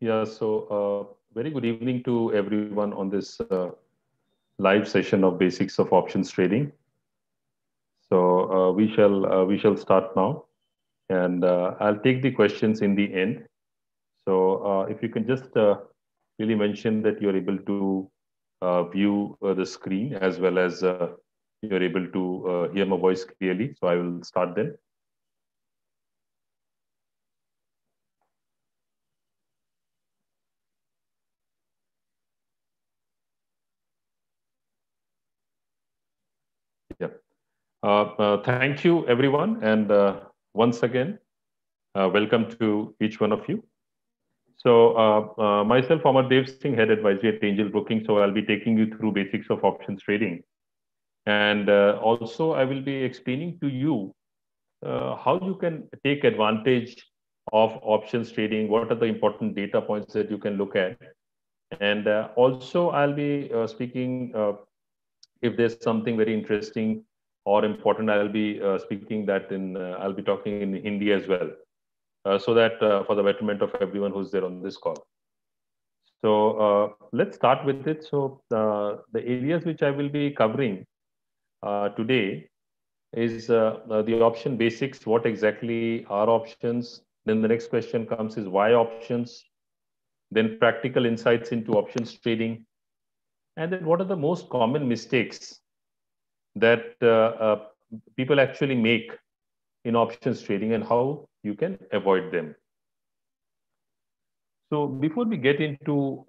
Very good evening to everyone on this live session of Basics of Options Trading. We shall start now, and I'll take the questions in the end. If you can just really mention that you're able to view the screen as well as you're able to hear my voice clearly. So I will start then. Yeah. Thank you, everyone. And once again, welcome to each one of you. Myself, Amar Dev Singh, Head Advisory at Angel Broking. So I'll be taking you through basics of options trading. And also, I will be explaining to you how you can take advantage of options trading, what are the important data points that you can look at. And also, I'll be speaking, if there's something very interesting or important, I'll be speaking that I'll be talking in Hindi as well. So that for the betterment of everyone who's there on this call. Let's start with it. The areas which I will be covering today is the option basics. What exactly are options? Then the next question comes is why options? Then practical insights into options trading. And then what are the most common mistakes that people actually make in options trading and how you can avoid them. So before we get into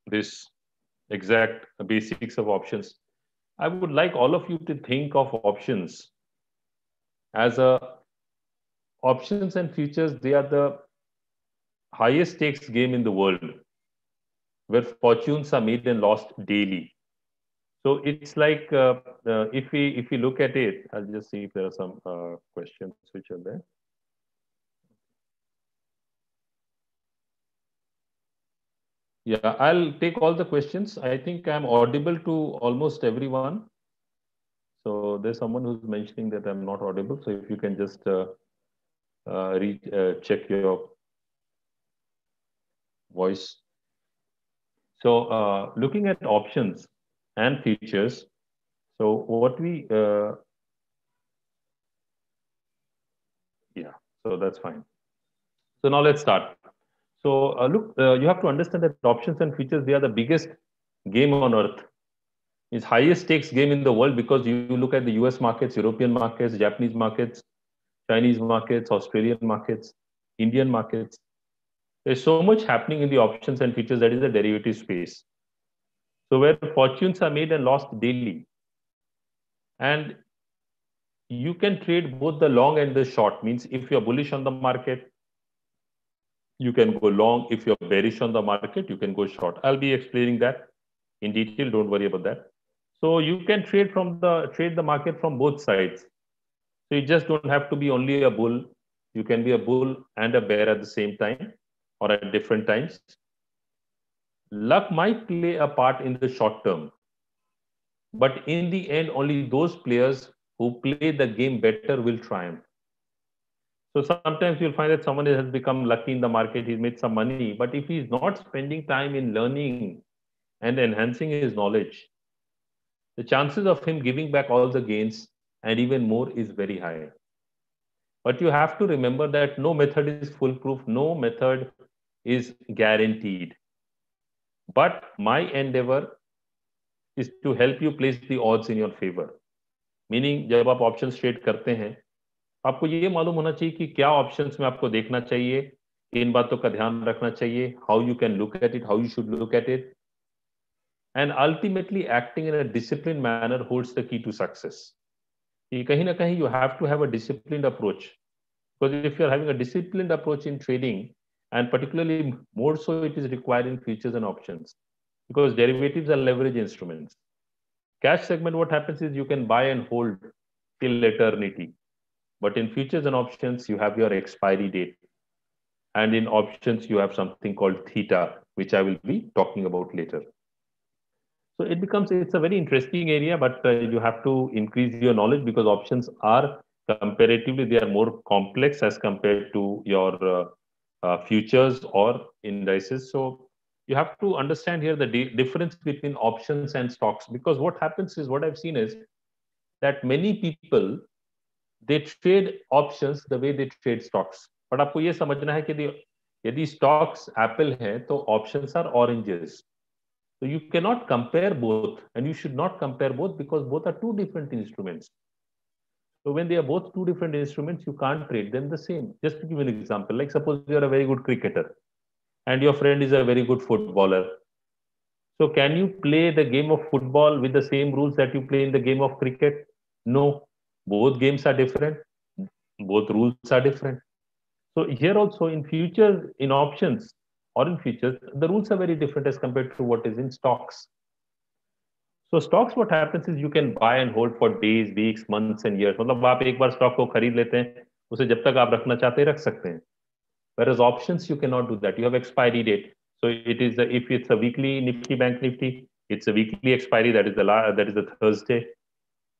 this exact basics of options, I would like all of you to think of options as options and futures. They are the highest stakes game in the world where fortunes are made and lost daily. So it's like if we look at it, I'll just see if there are some questions which are there. Yeah, I'll take all the questions. I think I'm audible to almost everyone. So there's someone who's mentioning that I'm not audible. So if you can just check your voice. So looking at options and futures. So what yeah, so that's fine. So now let's start. So look, you have to understand that options and futures, they are the biggest game on earth. It's highest stakes game in the world because you look at the US markets, European markets, Japanese markets, Chinese markets, Australian markets, Indian markets. There's so much happening in the options and futures that is a derivative space. So where fortunes are made and lost daily. And you can trade both the long and the short. Means if you're bullish on the market, you can go long. If you're bearish on the market, you can go short. I'll be explaining that in detail. Don't worry about that. So you can trade the market from both sides. So you just don't have to be only a bull. You can be a bull and a bear at the same time or at different times. Luck might play a part in the short term, but in the end, only those players who play the game better will triumph. So sometimes you'll find that someone has become lucky in the market, he's made some money, but if he's not spending time in learning and enhancing his knowledge, the chances of him giving back all the gains and even more is very high. But you have to remember that no method is foolproof, no method is guaranteed. But my endeavor is to help you place the odds in your favor. Meaning जब आप options trade करते हैं, आपको ये मालूम होना चाहिए कि क्या options में आपको देखना चाहिए, किन बातों का ध्यान रखना चाहिए, how you can look at it, how you should look at it. And ultimately acting in a disciplined manner holds the key to success. कहीं ना कहीं you have to have a disciplined approach. Because if you're having a disciplined approach in trading, and particularly more so it is required in futures and options, because derivatives are leverage instruments. Cash segment, what happens is you can buy and hold till eternity. But in futures and options, you have your expiry date. And in options, you have something called theta, which I will be talking about later. So it's a very interesting area, but you have to increase your knowledge because options are comparatively, they are more complex as compared to your futures or indices. So you have to understand here the difference between options and stocks, because what happens is, what I've seen is that many people, they trade options the way they trade stocks. But आपको ये समझना है कि यदि stocks Apple है तो options are oranges. So you cannot compare both, and you should not compare both, because both are two different instruments. So when they are both two different instruments, you can't trade them the same. Just to give an example, like suppose you are a very good cricketer and your friend is a very good footballer. So can you play the game of football with the same rules that you play in the game of cricket? No, both games are different. Both rules are different. So here also in futures, in options or in futures, the rules are very different as compared to what is in stocks. So stocks, what happens is you can buy and hold for days, weeks, months and years. मतलब आप एक बार stock को खरीद लेते हैं, उसे जब तक आप रखना चाहते हैं रख सकते हैं. Whereas options, you cannot do that. You have expiry date. So it is if it's a weekly Nifty Bank Nifty, it's a weekly expiry. That is the Thursday.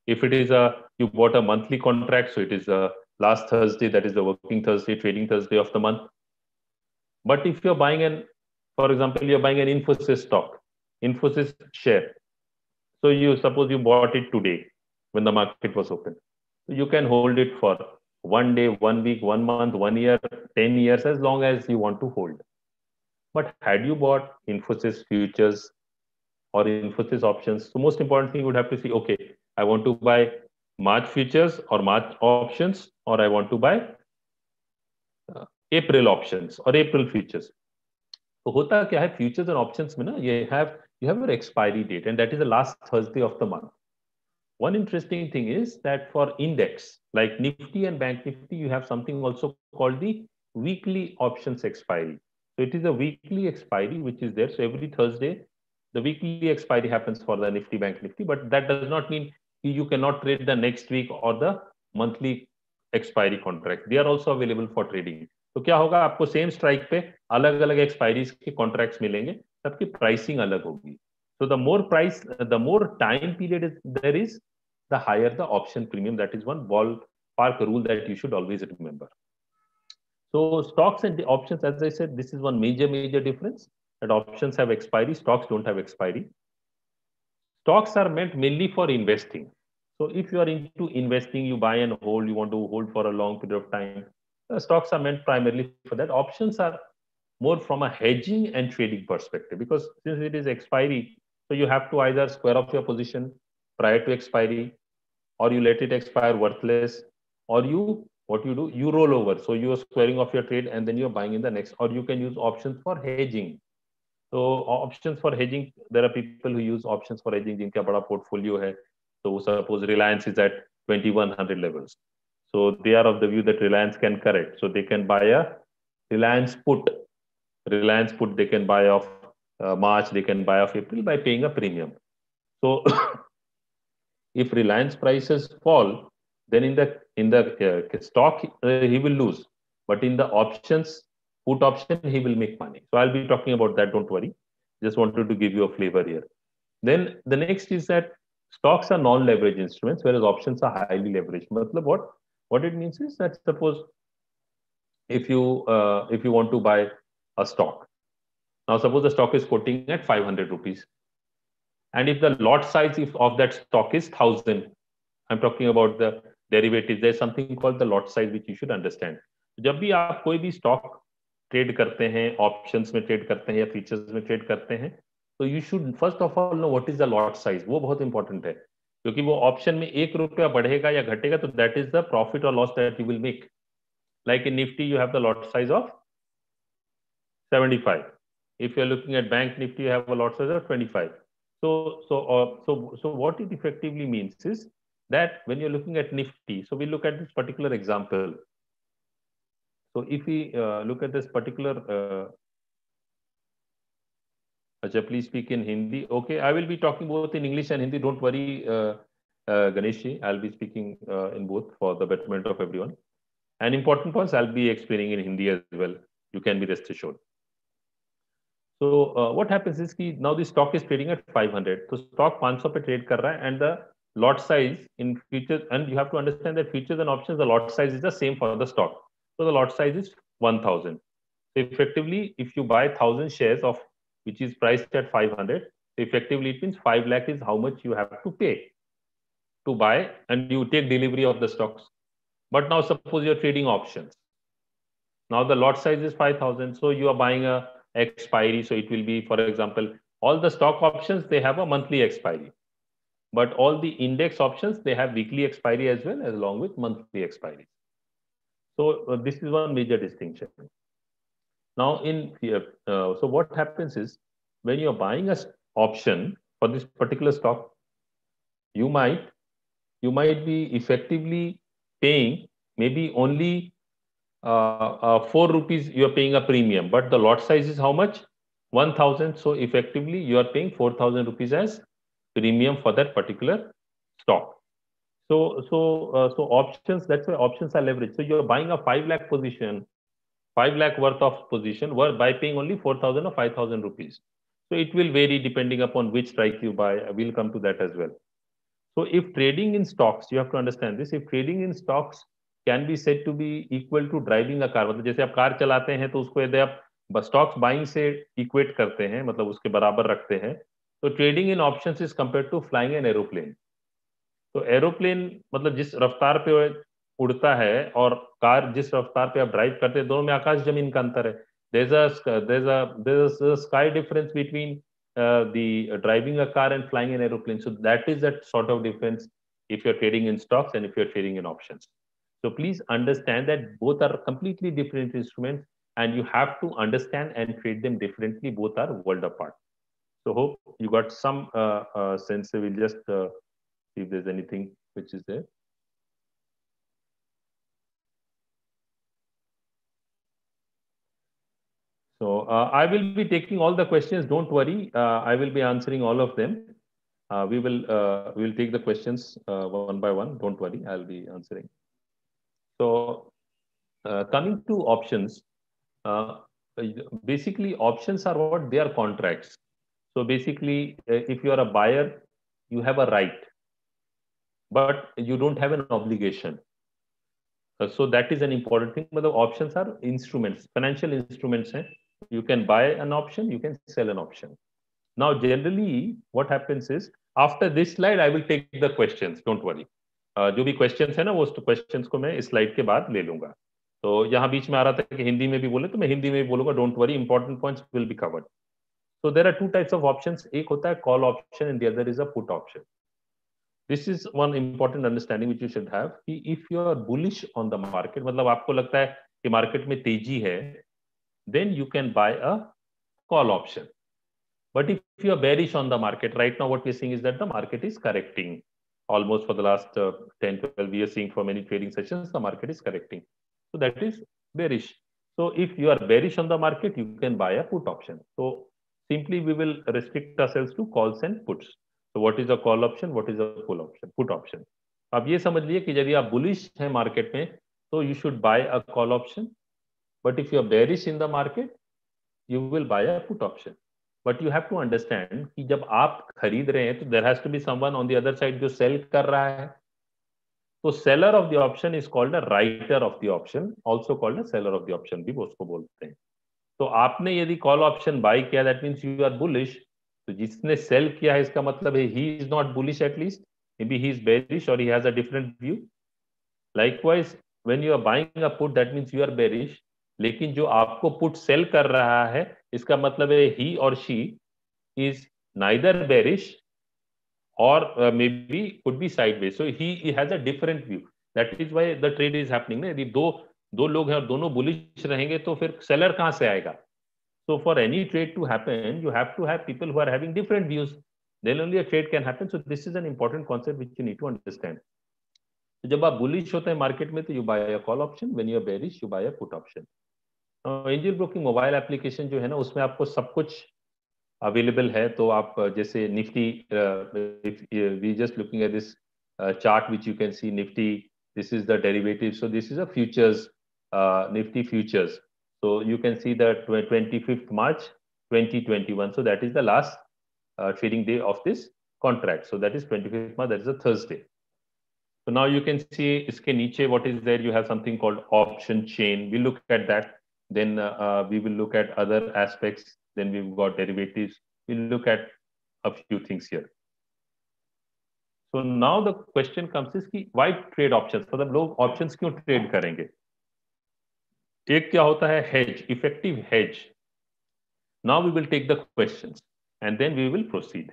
If it is you bought a monthly contract, so it is last Thursday. That is the working Thursday, trading Thursday of the month. But if you're buying for example, you're buying an Infosys stock, Infosys share. So you suppose you bought it today when the market was open. So you can hold it for 1 day, 1 week, 1 month, 1 year, 10 years, as long as you want to hold. But had you bought Infosys futures or Infosys options, so most important thing you would have to see, okay, I want to buy March futures or March options, or I want to buy April options or April futures. तो होता क्या है futures and options में ना, you have an expiry date, and that is the last Thursday of the month. One interesting thing is that for index like Nifty and Bank Nifty, you have something also called the weekly options expiry. So it is a weekly expiry which is there. So every Thursday, the weekly expiry happens for the Nifty Bank Nifty, but that does not mean you cannot trade the next week or the monthly expiry contract. They are also available for trading. तो क्या होगा, आपको same strike पे अलग अलग expiries के contracts मिलेंगे, सबकी प्राइसिंग अलग होगी. So the more time period there is, the higher the option premium. That is one ballpark rule that you should always remember. So stocks and the options, as I said, this is one major difference, that options have expiry, stocks don't have expiry. Stocks are meant mainly for investing. So if you are into investing, you buy and hold, you want to hold for a long period of time, stocks are meant primarily for that. Options are more from a hedging and trading perspective, because since it is expiry, so you have to either square off your position prior to expiry, or you let it expire worthless, or what you do, you roll over. So you are squaring off your trade and then you're buying in the next, or you can use options for hedging. So options for hedging, there are people who use options for hedging जिनका बड़ा portfolio है. So suppose Reliance is at 2100 levels. So they are of the view that Reliance can correct. So they can buy a Reliance put. Reliance put they can buy off March, they can buy off April by paying a premium. So if Reliance prices fall, then in the stock he will lose, but in the options, put option, he will make money. So I'll be talking about that. Don't worry. Just wanted to give you a flavor here. Then the next is that stocks are non-leverage instruments, whereas options are highly leveraged. Matlab what it means is that suppose if you want to buy a stock, now suppose the stock is quoting at 500 rupees, and if the lot size of that stock is 1000, I'm talking about the derivatives. There's something called the lot size which you should understand. जब भी आप कोई भी stock trade करते हैं, options में trade करते हैं या फीचर्स में ट्रेड करते हैं, तो you should first of all know what is the lot size. वो बहुत इंपॉर्टेंट है, क्योंकि वो ऑप्शन में 1 रुपया बढ़ेगा या घटेगा तो दैट इज द प्रॉफिट और loss that you will make. Like in Nifty you have the lot size of 75. If you're looking at Bank Nifty, you have a lot size of 25. So what it effectively means is that when you're looking at Nifty, so we look at this particular example. So if we look at this particular, Acha, please speak in Hindi. Okay, I will be talking both in English and Hindi. Don't worry, Ganeshji. I'll be speaking in both for the betterment of everyone. And important points I'll be explaining in Hindi as well. You can be rest assured. So what happens is कि now the stock is trading at 500. So stock 500 पे trade कर रहा है, and the lot size in futures, and you have to understand that futures and options, the lot size is the same for the stock. So the lot size is 1000. So effectively, if you buy 1,000 shares of which is priced at 500, effectively it means 5 lakh is how much you have to pay to buy, and you take delivery of the stocks. But now suppose you're trading options. Now the lot size is 5,000, so you are buying a expiry. So it will be, for example, all the stock options, they have a monthly expiry. But all the index options, they have weekly expiry as well, as along with monthly expiry. So this is one major distinction. Now, so what happens is when you are buying a option for this particular stock, you might be effectively paying maybe only 4 rupees. You are paying a premium, but the lot size is how much? 1,000. So effectively, you are paying 4,000 rupees as premium for that particular stock. So options, that's why options are leveraged. So you're buying a 5 lakh position, 5 lakh worth of position by paying only 4,000 or 5,000 rupees. So it will vary depending upon which strike you buy. We'll come to that as well. So if trading in stocks, you have to understand this, if trading in stocks can be said to be equal to driving a car, मतलब जैसे आप car चलाते हैं तो उसको यदि आप stocks buying से इक्वेट करते हैं, मतलब उसके बराबर रखते हैं, तो trading in options is compare to flying an aeroplane. तो एरोप्लेन मतलब जिस रफ्तार पे उड़ता है और कार जिस रफ्तार पे आप ड्राइव करते हैं, दोनों में आकाश जमीन का अंतर है. there's a sky difference between the driving a car and flying an aeroplane. So that is that sort of difference if you're trading in stocks and if you're trading in options. So please understand that both are completely different instruments and you have to understand and trade them differently. Both are world apart. So hope you got some sense. We'll just see if there's anything which is there. So I will be taking all the questions. Don't worry. I will be answering all of them. We'll take the questions one by one. Don't worry. I'll be answering. So coming to options, basically options are what? They are contracts. So basically, if you are a buyer, you have a right, but you don't have an obligation. So that is an important thing. But the options are instruments, financial instruments. You can buy an option, you can sell an option. Now, generally, what happens is after this slide, I will take the questions. Don't worry. जो भी questions है ना, वो questions को मैं इस slide के बाद ले लूंगा. तो यहाँ बीच में आ रहा था कि हिंदी में भी बोले, तो मैं हिंदी में भी बोलूंगा. Don't worry, important points will be covered. So there are two types of options. एक होता है call option and the other is a put option. This is one important understanding which you should have. If you are bullish on the market, मतलब आपको लगता है कि market में तेजी है, then you can buy a call option. But if you are bearish on the market, right now what we're seeing is that the market is correcting. Almost for the last 10, 12 years, seeing for many trading sessions, the market is correcting. So that is bearish. So if you are bearish on the market, you can buy a put option. So simply we will restrict ourselves to calls and puts. So what is a call option? What is a pull option? Put option. अब ये समझ लिए कि यदि आप bullish हैं market में, तो you should buy a call option. But if you are bearish in the market, you will buy a put option. But you have to understand कि जब आप खरीद रहे हैं, तो there has to be someone on the other side जो sell कर रहा है. तो seller of the option is called a writer of the option, also called a seller of the option भी उसको बोलते हैं. तो आपने यदि कॉल ऑप्शन बाय किया, that means you are bullish. तो जिसने सेल किया है इसका मतलब है he is not bullish, at least may be he is bearish और he has a different view. Likewise when you are buying a put, that means you are bearish. लेकिन जो आपको पुट सेल कर रहा है, इसका मतलब है ही और शी इज नाइदर बेरिश और may be could be sideways. So he has a different view. That is why the trade is happening. यदि दो लोग हैं और दोनों बुलिश रहेंगे, तो फिर सेलर कहां से आएगा? So for any trade to happen, you have to have people who are having different views. Then only a trade can happen. So this is an important concept which you need to understand. तो जब आप bullish होते हैं market में, तो you buy a call option. When you are bearish, you buy a put option. Angel Broking mobile application जो है ना, उसमें आपको सब कुछ available है. तो आप जैसे Nifty, we just looking at this chart which you can see Nifty. This is the derivative. So this is a futures, Nifty futures. So you can see the 25th March 2021. So that is the last trading day of this contract. So that is 25th March. That is a Thursday. So now you can see iske niche what is there. You have something called option chain. We look at that. Then we will look at other aspects. Then we've got derivatives. We'll look at a few things here. So now the question comes is कि why trade options? मतलब लोग options क्यों trade करेंगे? एक क्या होता है hedge, effective hedge. Now we will take the questions and then we will proceed.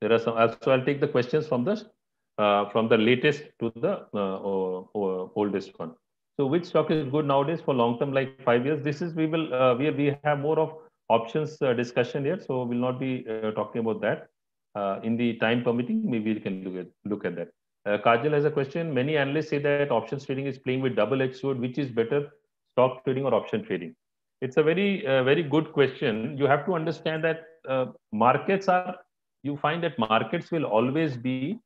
There are some. So I'll take the questions from the latest to the oldest one. So which stock is good nowadays for long term, like 5 years? This is we have more of options discussion here, so we'll not be talking about that. In the time permitting, maybe we can look at that. Kajal has a question. Many analysts say that options trading is playing with double-edged sword. Which is better, stock trading or option trading? It's a very good question. You have to understand that markets are. You find that markets will always be,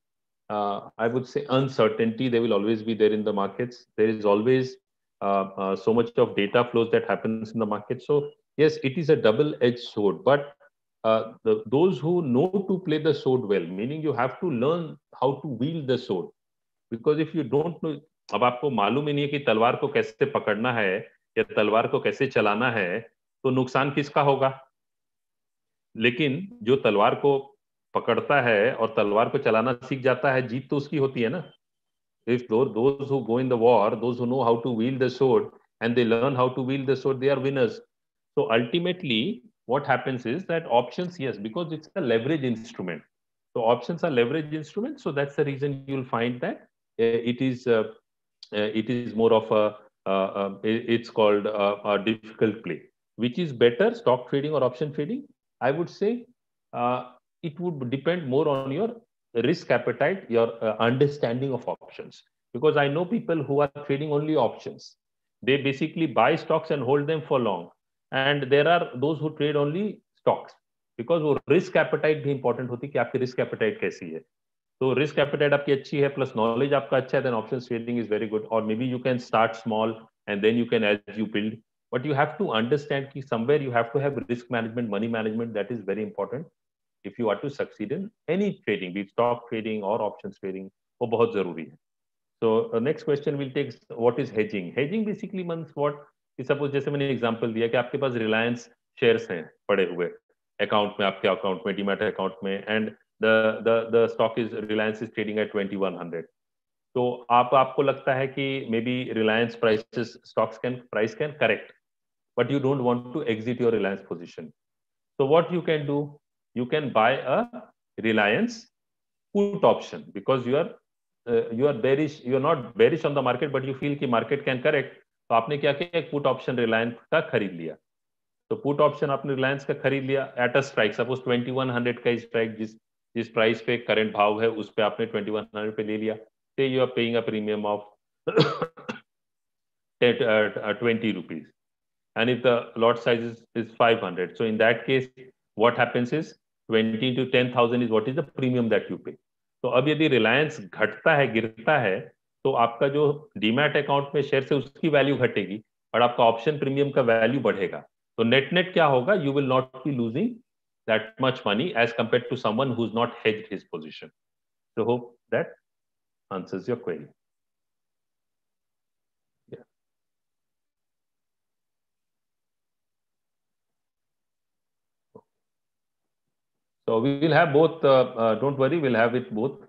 I would say, uncertainty. They will always be there in the markets. There is always so much of data flows that happens in the market. So yes, it is a double-edged sword. But those who know to play the sword well, meaning you have to learn how to wield the sword. Because if you don't know, अब आपको मालूम ही नहीं है कि तलवार को कैसे पकड़ना है या तलवार को कैसे चलाना है, तो नुकसान किसका होगा? लेकिन जो तलवार को पकड़ता है और तलवार को चलाना सीख जाता है, जीत तो उसकी होती है ना. If those who go in the war, those who know how to wield the sword and they learn how to wield the sword, they are winners. So ultimately, what happens is that options, yes, because it's a leverage instrument. So options are leverage instruments. So that's the reason you'll find that it is more of it's called a difficult play. Which is better, stock trading or option trading? I would say it would depend more on your risk appetite, your understanding of options. Because I know people who are trading only options. They basically buy stocks and hold them for long. And there are those who trade only stocks. Because वो risk appetite भी important होती है कि आपकी risk appetite कैसी है. तो risk appetite आपकी अच्छी है plus knowledge आपका अच्छा है, then options trading is very good. Or maybe you can start small and then you can, as you build. But you have to understand कि somewhere you have to have risk management, money management. That is very important if you are to succeed in any trading, be it stock trading or options trading. वो बहुत जरूरी है. So next question we'll take, what is hedging? Hedging basically means what? कि suppose जैसे मैंने example दिया कि आपके पास रिलायंस शेयर्स हैं पड़े हुए अकाउंट में, आपके अकाउंट में, डीमैट अकाउंट में, and the stock is Reliance is trading at 2100. तो आपको लगता है कि may be Reliance prices stocks can price can correct, but you don't want to exit your Reliance position. So what you can do, you can buy a Reliance put option because you are bearish, you are not bearish on the market, but you feel कि market can correct. तो आपने क्या किया, एक put option Reliance का खरीद लिया. तो put option आपने Reliance का खरीद लिया at a strike, suppose 2100 का strike, जिस प्राइस पे करंट भाव है उस पे आपने 2100 पे ले लिया. Say you are paying a premium of 20 rupees. And if the lot size is 500, so in that case what happens is 20 into 10,000 is what is the premium that you pay. तो अब यदि रिलायंस घटता है, गिरता है, तो आपका जो डीमैट अकाउंट में शेयर है उसकी वैल्यू घटेगी और आपका ऑप्शन प्रीमियम का वैल्यू बढ़ेगा. तो नेट नेट क्या होगा, you will not be losing that much money as compare to someone who is not hedged his position. So hope that answers your query. So we will have both. Don't worry, we'll have it both.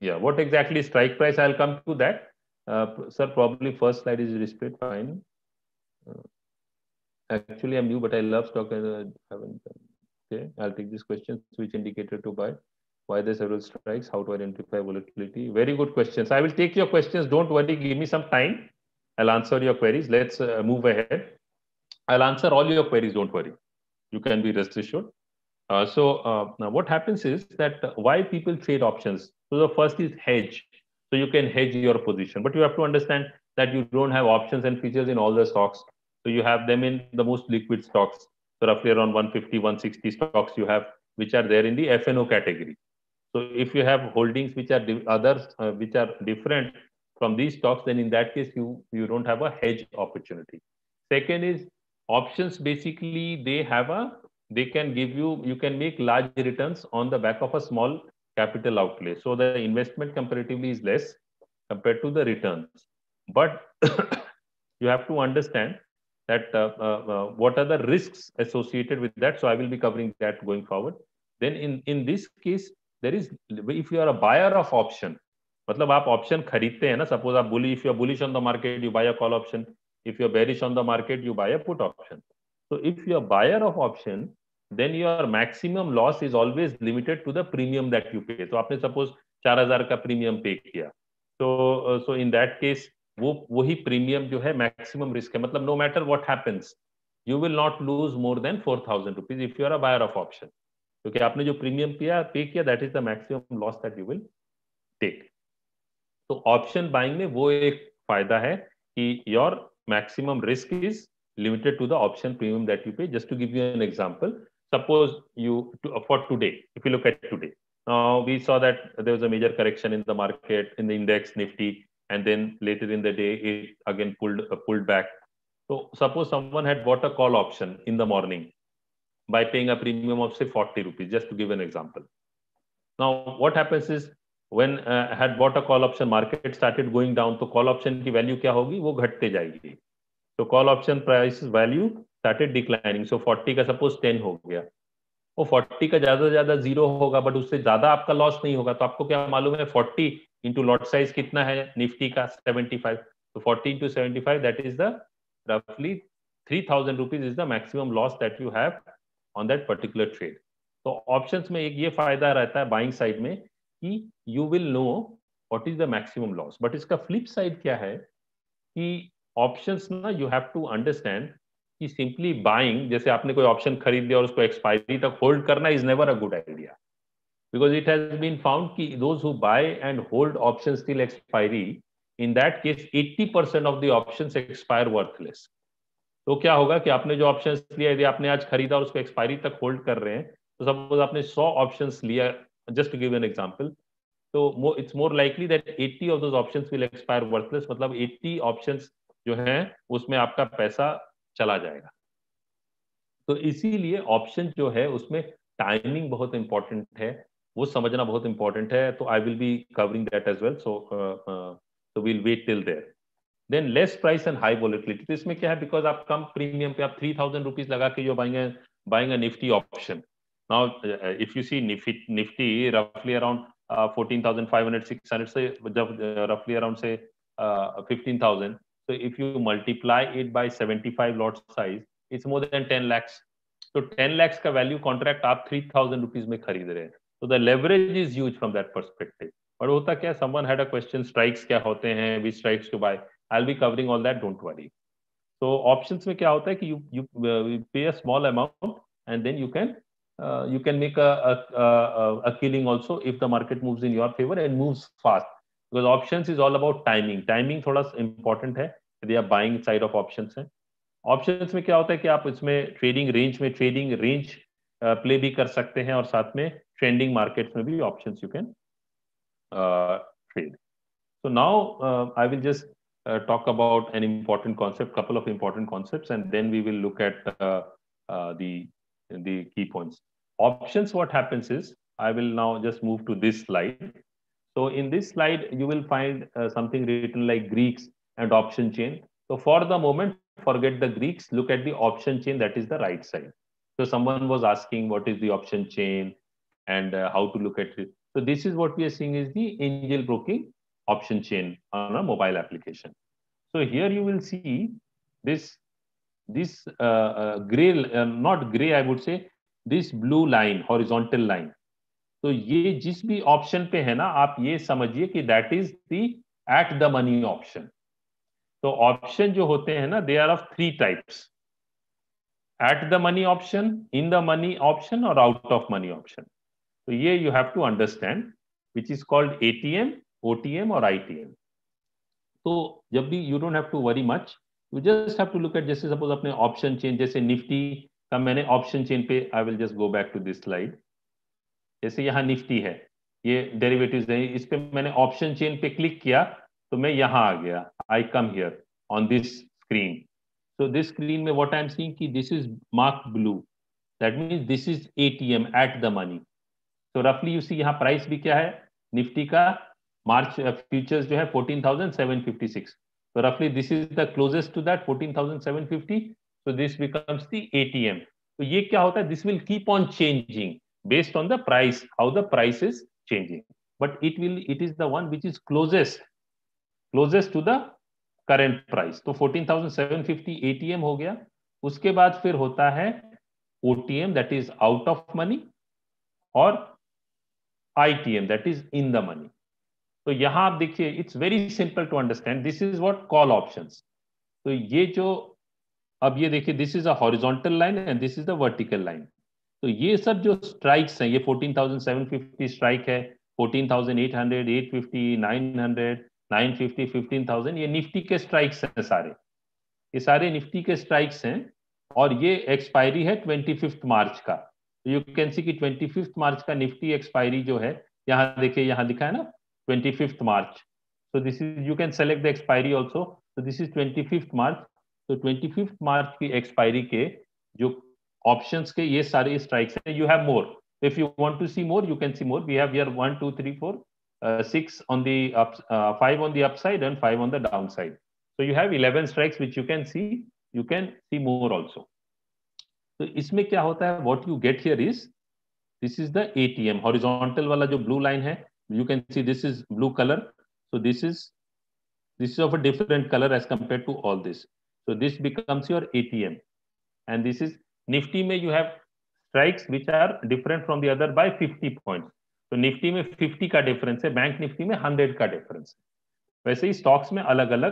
Yeah, what exactly is strike price? I'll come to that. Sir, probably first slide is displayed fine. Actually, I'm new, but I love stock. Haven't. Okay, I'll take this question. Which indicator to buy? Why there several strikes? How to identify volatility? Very good questions. I will take your questions. Don't worry. Give me some time. I'll answer your queries. Let's move ahead. I'll answer all your queries. Don't worry. You can be rest assured. Now what happens is that why people trade options? So the first is hedge. So you can hedge your position, but you have to understand that you don't have options and features in all the stocks. So you have them in the most liquid stocks. So roughly around 150, 160 stocks you have, which are there in the FNO category. So if you have holdings which are others which are different from these stocks, then in that case you don't have a hedge opportunity. Second is options. Basically, they can give you can make large returns on the back of a small capital outlay. So the investment comparatively is less. compared to the returns. But you have to understand that what are the risks associated with that. So I will be covering that going forward. Then in this case, there is, if you are a buyer of option, मतलब आप option खरीदते हैं ना, suppose आप bullish, if you are bullish on the market, you buy a call option. If you are bearish on the market, you buy a put option. So if you are buyer of option, then your maximum loss is always limited to the premium that you pay. तो आपने suppose 4,000 का premium pay किया, so in that case वो वही premium जो है maximum risk है, मतलब no matter what happens you will not lose more than 4,000 rupees if you are a buyer of option, क्योंकि आपने जो प्रीमियम पे किया that is the maximum loss that you will take. तो option buying में वो एक फायदा है कि your maximum risk is limited to the option premium that you pay. Just to give you an example, suppose for today, if you look at today, we saw that there was a major correction in the market, in the index Nifty, and then later in the day it again pulled back. So suppose someone had bought a call option in the morning by paying a premium of say 40 rupees, just to give an example. Now what happens is when had bought a call option, market started going down, तो call option की वैल्यू क्या होगी, वो घटते जाएगी. तो call option price value started declining. So 40 का सपोज 10 हो गया, वो 40 का ज्यादा से ज्यादा 0 होगा, बट उससे ज्यादा आपका लॉस नहीं होगा. तो आपको क्या मालूम है, 40 इंटू लॉट साइज कितना है निफ्टी का, 75. तो 40 इंटू 75 दैट इज द रफली 3,000 rupees is the maximum loss that you have on that particular trade. तो ऑप्शंस में एक ये फायदा रहता है बाइंग साइड में कि you will know what is the maximum loss. But इसका फ्लिप साइड क्या है कि ऑप्शंस ना यू हैव टू अंडरस्टैंड कि सिंपली बाइंग, जैसे आपने कोई ऑप्शन खरीद लिया और उसको एक्सपायरी तक होल्ड करना is never a good idea, because it has been found कि those who buy and hold options till expiry, in that case 80% of the options expire worthless. तो क्या होगा कि आपने जो ऑप्शंस लिया, यदि आपने आज खरीदा और उसको एक्सपायरी तक होल्ड कर रहे हैं, तो सपोज आपने 100 ऑप्शंस लिया, just to give an example, तो it's more likely that 80 of those options will expire worthless, मतलब 80 ऑप्शंस जो है उसमें आपका पैसा चला जाएगा. तो इसीलिए ऑप्शन जो है उसमें टाइमिंग बहुत इंपॉर्टेंट है, वो समझना बहुत इंपॉर्टेंट है. तो I will be covering that as well, so will wait till there. Then less price and high volatility. तो इसमें क्या है, बिकॉज आप कम प्रीमियम पे आप 3,000 रुपीज लगा के जो buying a Nifty option. Now if you see Nifty रफली अराउंड 14,500 600 से जब रफली अराउंड से 15,000. So if you multiply it by 75 lot size, it's more than 10 lakhs. So 10 lakhs का value contract आप 3,000 rupees में खरीद रहे हैं. So the leverage is huge from that perspective. पर होता क्या, someone had a question, strikes क्या होते हैं, which strikes to buy. I'll be covering all that, don't worry. So options में क्या होता है कि you pay a small amount and then you can make a killing also if the market moves in your favor and moves fast. Because options is all about timing. Timing थोड़ा important है यदि आप buying side of options हैं. Options में क्या होता है कि आप इसमें ट्रेडिंग रेंज प्ले भी कर सकते हैं और साथ में ट्रेंडिंग मार्केट्स में भी options you can trade. So now I will just talk about an important concept, couple of important concepts, and then we will look at the key points. Options, what happens is, I will now just move to this slide. So in this slide, you will find something written like Greeks and option chain. So for the moment, forget the Greeks, look at the option chain, that is the right side. So someone was asking what is the option chain and how to look at it. So this is what we are seeing is the angel broking option chain on a mobile application. So here you will see this gray, not gray, I would say, this blue line, horizontal line. तो ये जिस भी option पे है ना, आप ये समझिए कि that is the at the money option. तो ऑप्शन जो होते हैं ना, they are of 3 types: at the money option, in the money option और आउट ऑफ मनी ऑप्शन. तो ये you have to understand, which is called ATM, OTM और ITM. तो जब भी you don't have to worry much, you just have to look at, जैसे suppose अपने option chain, जैसे निफ्टी का मैंने ऑप्शन चेन पे, I will just go back to this slide. जैसे यहाँ निफ्टी है, ये डेरिवेटिव्स है, इस पे मैंने ऑप्शन चेन पे क्लिक किया तो मैं यहाँ आ गया. I come here on this screen. So this screen में व्हाट आई एम सीइंग कि this is mark blue, that means this is ATM at the money. So रफली यू सी यहाँ प्राइस भी क्या है निफ्टी का, मार्च फ्यूचर्स जो है 14,756. So roughly this is the closest to that 14,750. So this becomes the ATM. तो ये क्या होता है? This will keep on changing based on the price, how the price is changing. But it is the one which is closest to the current price. तो 14,750 ATM हो गया. उसके बाद फिर होता है OTM, that is out of money, और ITM, that is in the money. तो यहां आप देखिए, it's very simple to understand. This is what call options. तो ये जो, अब ये देखिए, this is a horizontal line and this is the vertical line. तो ये सब जो स्ट्राइक्स हैं, ये 14,750 स्ट्राइक है, 14,800, 850, 900, 950, 15,000, ये निफ्टी के स्ट्राइक्स हैं सारे. ये सारे निफ्टी के स्ट्राइक्स हैं और ये एक्सपायरी है 25 मार्च का. यू कैन सी कि 25 मार्च का निफ्टी एक्सपायरी जो है, यहाँ देखिए, यहाँ लिखा है ना 25 March. So this is, you can select the expiry also. So this is 25 March. So 25 March की expiry के जो options के ये सारे strikes हैं. You have more. If you want to see more, you can see more. We have here 1, 2, 3, 4, 6 on the up, 5 on the upside and 5 on the downside. So you have 11 strikes which you can see. You can see more also. तो इसमें क्या होता है? What you get here is, this is the ATM. Horizontal वाला जो blue line है, you can see this is blue color. So this is of a different color as compared to all this. So this becomes your ATM. And this is Nifty में you have strikes which are different from the other by 50 points. तो Nifty में 50 का difference है, bank Nifty में 100 का difference है. वैसे ही stocks में अलग अलग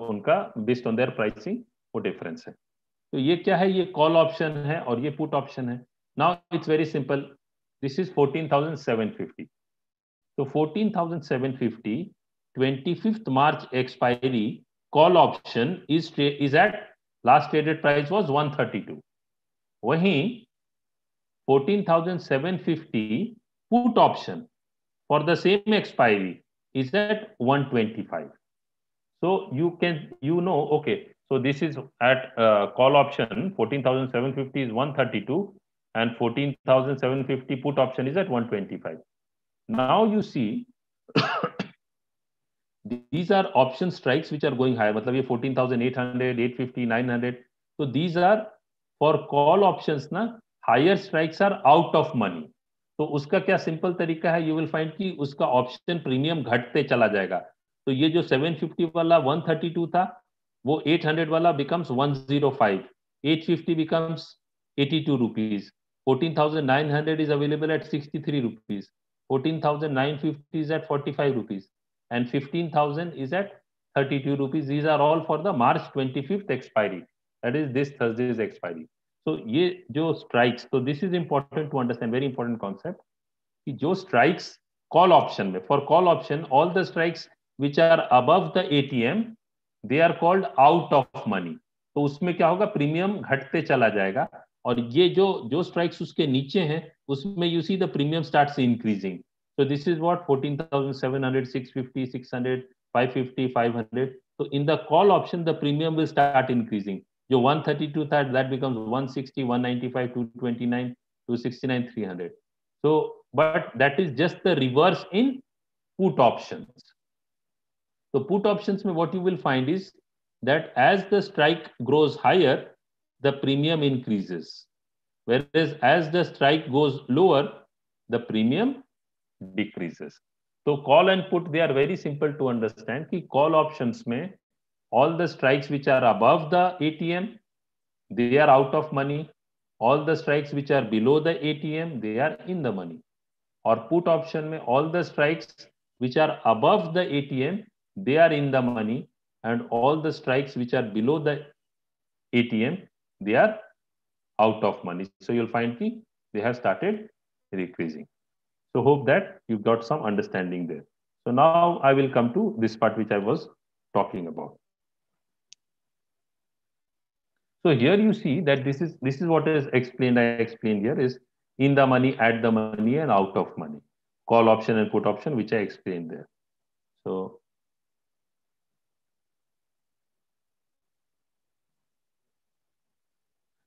उनका बेस्ड ऑन देयर प्राइसिंग वो डिफरेंस है. तो ये क्या है? ये कॉल ऑप्शन है और ये पुट ऑप्शन है. Now it's very simple. This is 14,750. So 14,750, 25th March expiry call option is at last traded price was 132. वहीं 14,750 put option for the same expiry is at 125. So okay. So this is at call option 14,750 is 132 and 14,750 put option is at 125. Now you see these are option strikes which are going higher. मतलब ये 14,800, 850, 900. So these are for call options ना, higher strikes are out of money. तो उसका क्या simple तरीका है? You will find कि उसका ऑप्शन प्रीमियम घटते चला जाएगा. तो ये जो 750 वाला 132 था, वो 800 वाला becomes 105. 850 becomes 82 rupees. 14,900 is available at 63 rupees. 14,950 is at 45 rupees. And 15,000 is at 32 rupees. These are all for the March 25th expiry. That is this Thursday's expiry. So ये जो strikes, so this is important to understand, very important concept. कि जो strikes call option में, for call option, all the strikes which are above the ATM, they are called out of money. तो उसमें क्या होगा? Premium घटते चला जाएगा. और ये जो स्ट्राइक्स उसके नीचे हैं, उसमें you see the premium starts increasing. So this is what 14,700, 650, 600, 550, 500. So in the call option, the premium will start increasing. जो 132 था, that becomes 160, 195, 229, 269, 300. So, but that is just the reverse in put options. So put options में what you will find is that as the strike grows higher, the premium increases. Whereas as the strike goes lower, the premium decreases. So call and put, they are very simple to understand. कि call options में all the strikes which are above the ATM, they are out of money. All the strikes which are below the ATM, they are in the money. और put option में all the strikes which are above the ATM, they are in the money, and all the strikes which are below the ATM, they are out of money. So you'll find that they have started decreasing. So hope that you've got some understanding there. So now I will come to this part which I was talking about. So here you see that this is what is explained. I explained here is in the money, at the money, and out of money. Call option and put option, which I explained there. So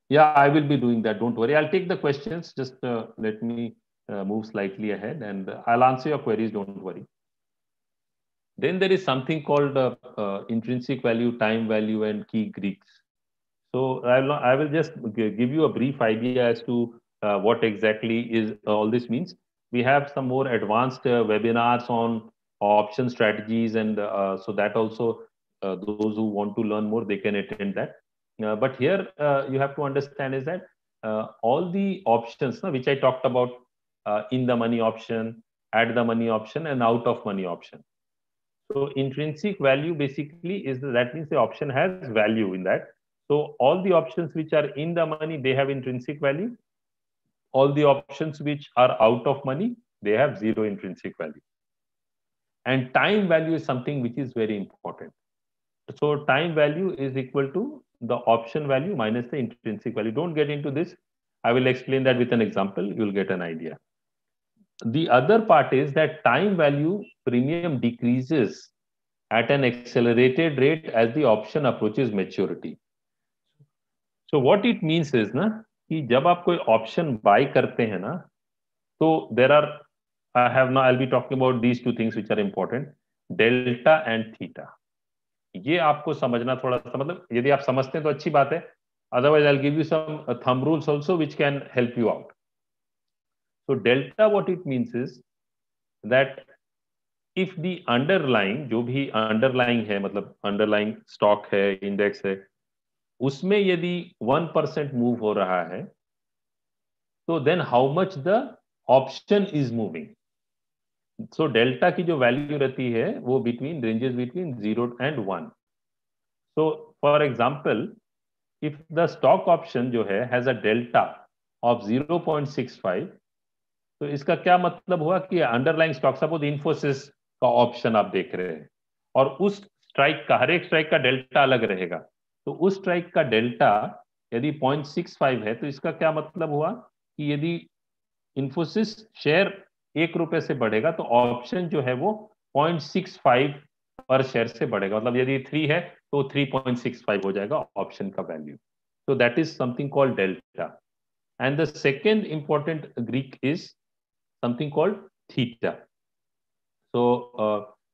yeah, I will be doing that. Don't worry. I'll take the questions. Just let me move slightly ahead and I'll answer your queries. Don't worry. Then there is something called intrinsic value, time value, and key Greeks. So I will just give you a brief idea as to what exactly is all this means. We have some more advanced webinars on option strategies, and so that also those who want to learn more, they can attend that. But here you have to understand is that all the options which I talked about, in the money option, at the money option, and out of money option. So intrinsic value basically is that means the option has value in that. So all the options which are in the money, they have intrinsic value. All the options which are out of money, they have zero intrinsic value. And time value is something which is very important. So time value is equal to the option value minus the intrinsic value. Don't get into this. I will explain that with an example. You'll get an idea. The other part is that time value premium decreases at an accelerated rate as the option approaches maturity. So what it means is ना कि जब आप कोई option buy करते हैं ना, तो there are I'll be talking about these two things which are important, delta and theta. ये आपको समझना थोड़ा सा, मतलब यदि आप समझते हैं तो अच्छी बात है. Otherwise, I'll give you some thumb rules also which can help you out. So delta, what it means is that if the underlying, जो भी underlying है, मतलब underlying stock है, index है, उसमें यदि 1% मूव हो रहा है, तो then how much the option is moving. So delta की जो वैल्यू रहती है वो ranges between 0 and 1. So for example, if the stock option जो है हैज अ डेल्टा ऑफ 0.65, तो इसका क्या मतलब हुआ कि अंडरलाइंग स्टॉक, सपोज इन्फोसिस का ऑप्शन आप देख रहे हैं, और उस स्ट्राइक का, हर एक स्ट्राइक का डेल्टा अलग रहेगा. तो उस स्ट्राइक का डेल्टा यदि 0.65 है, तो इसका क्या मतलब हुआ कि यदि इन्फोसिस शेयर ₹1 से बढ़ेगा, तो ऑप्शन जो है वो 0.65 पर शेयर से बढ़ेगा. मतलब यदि 3 है तो 3.65 हो जाएगा ऑप्शन का value. So that is something called delta. And the second important Greek is something called theta. So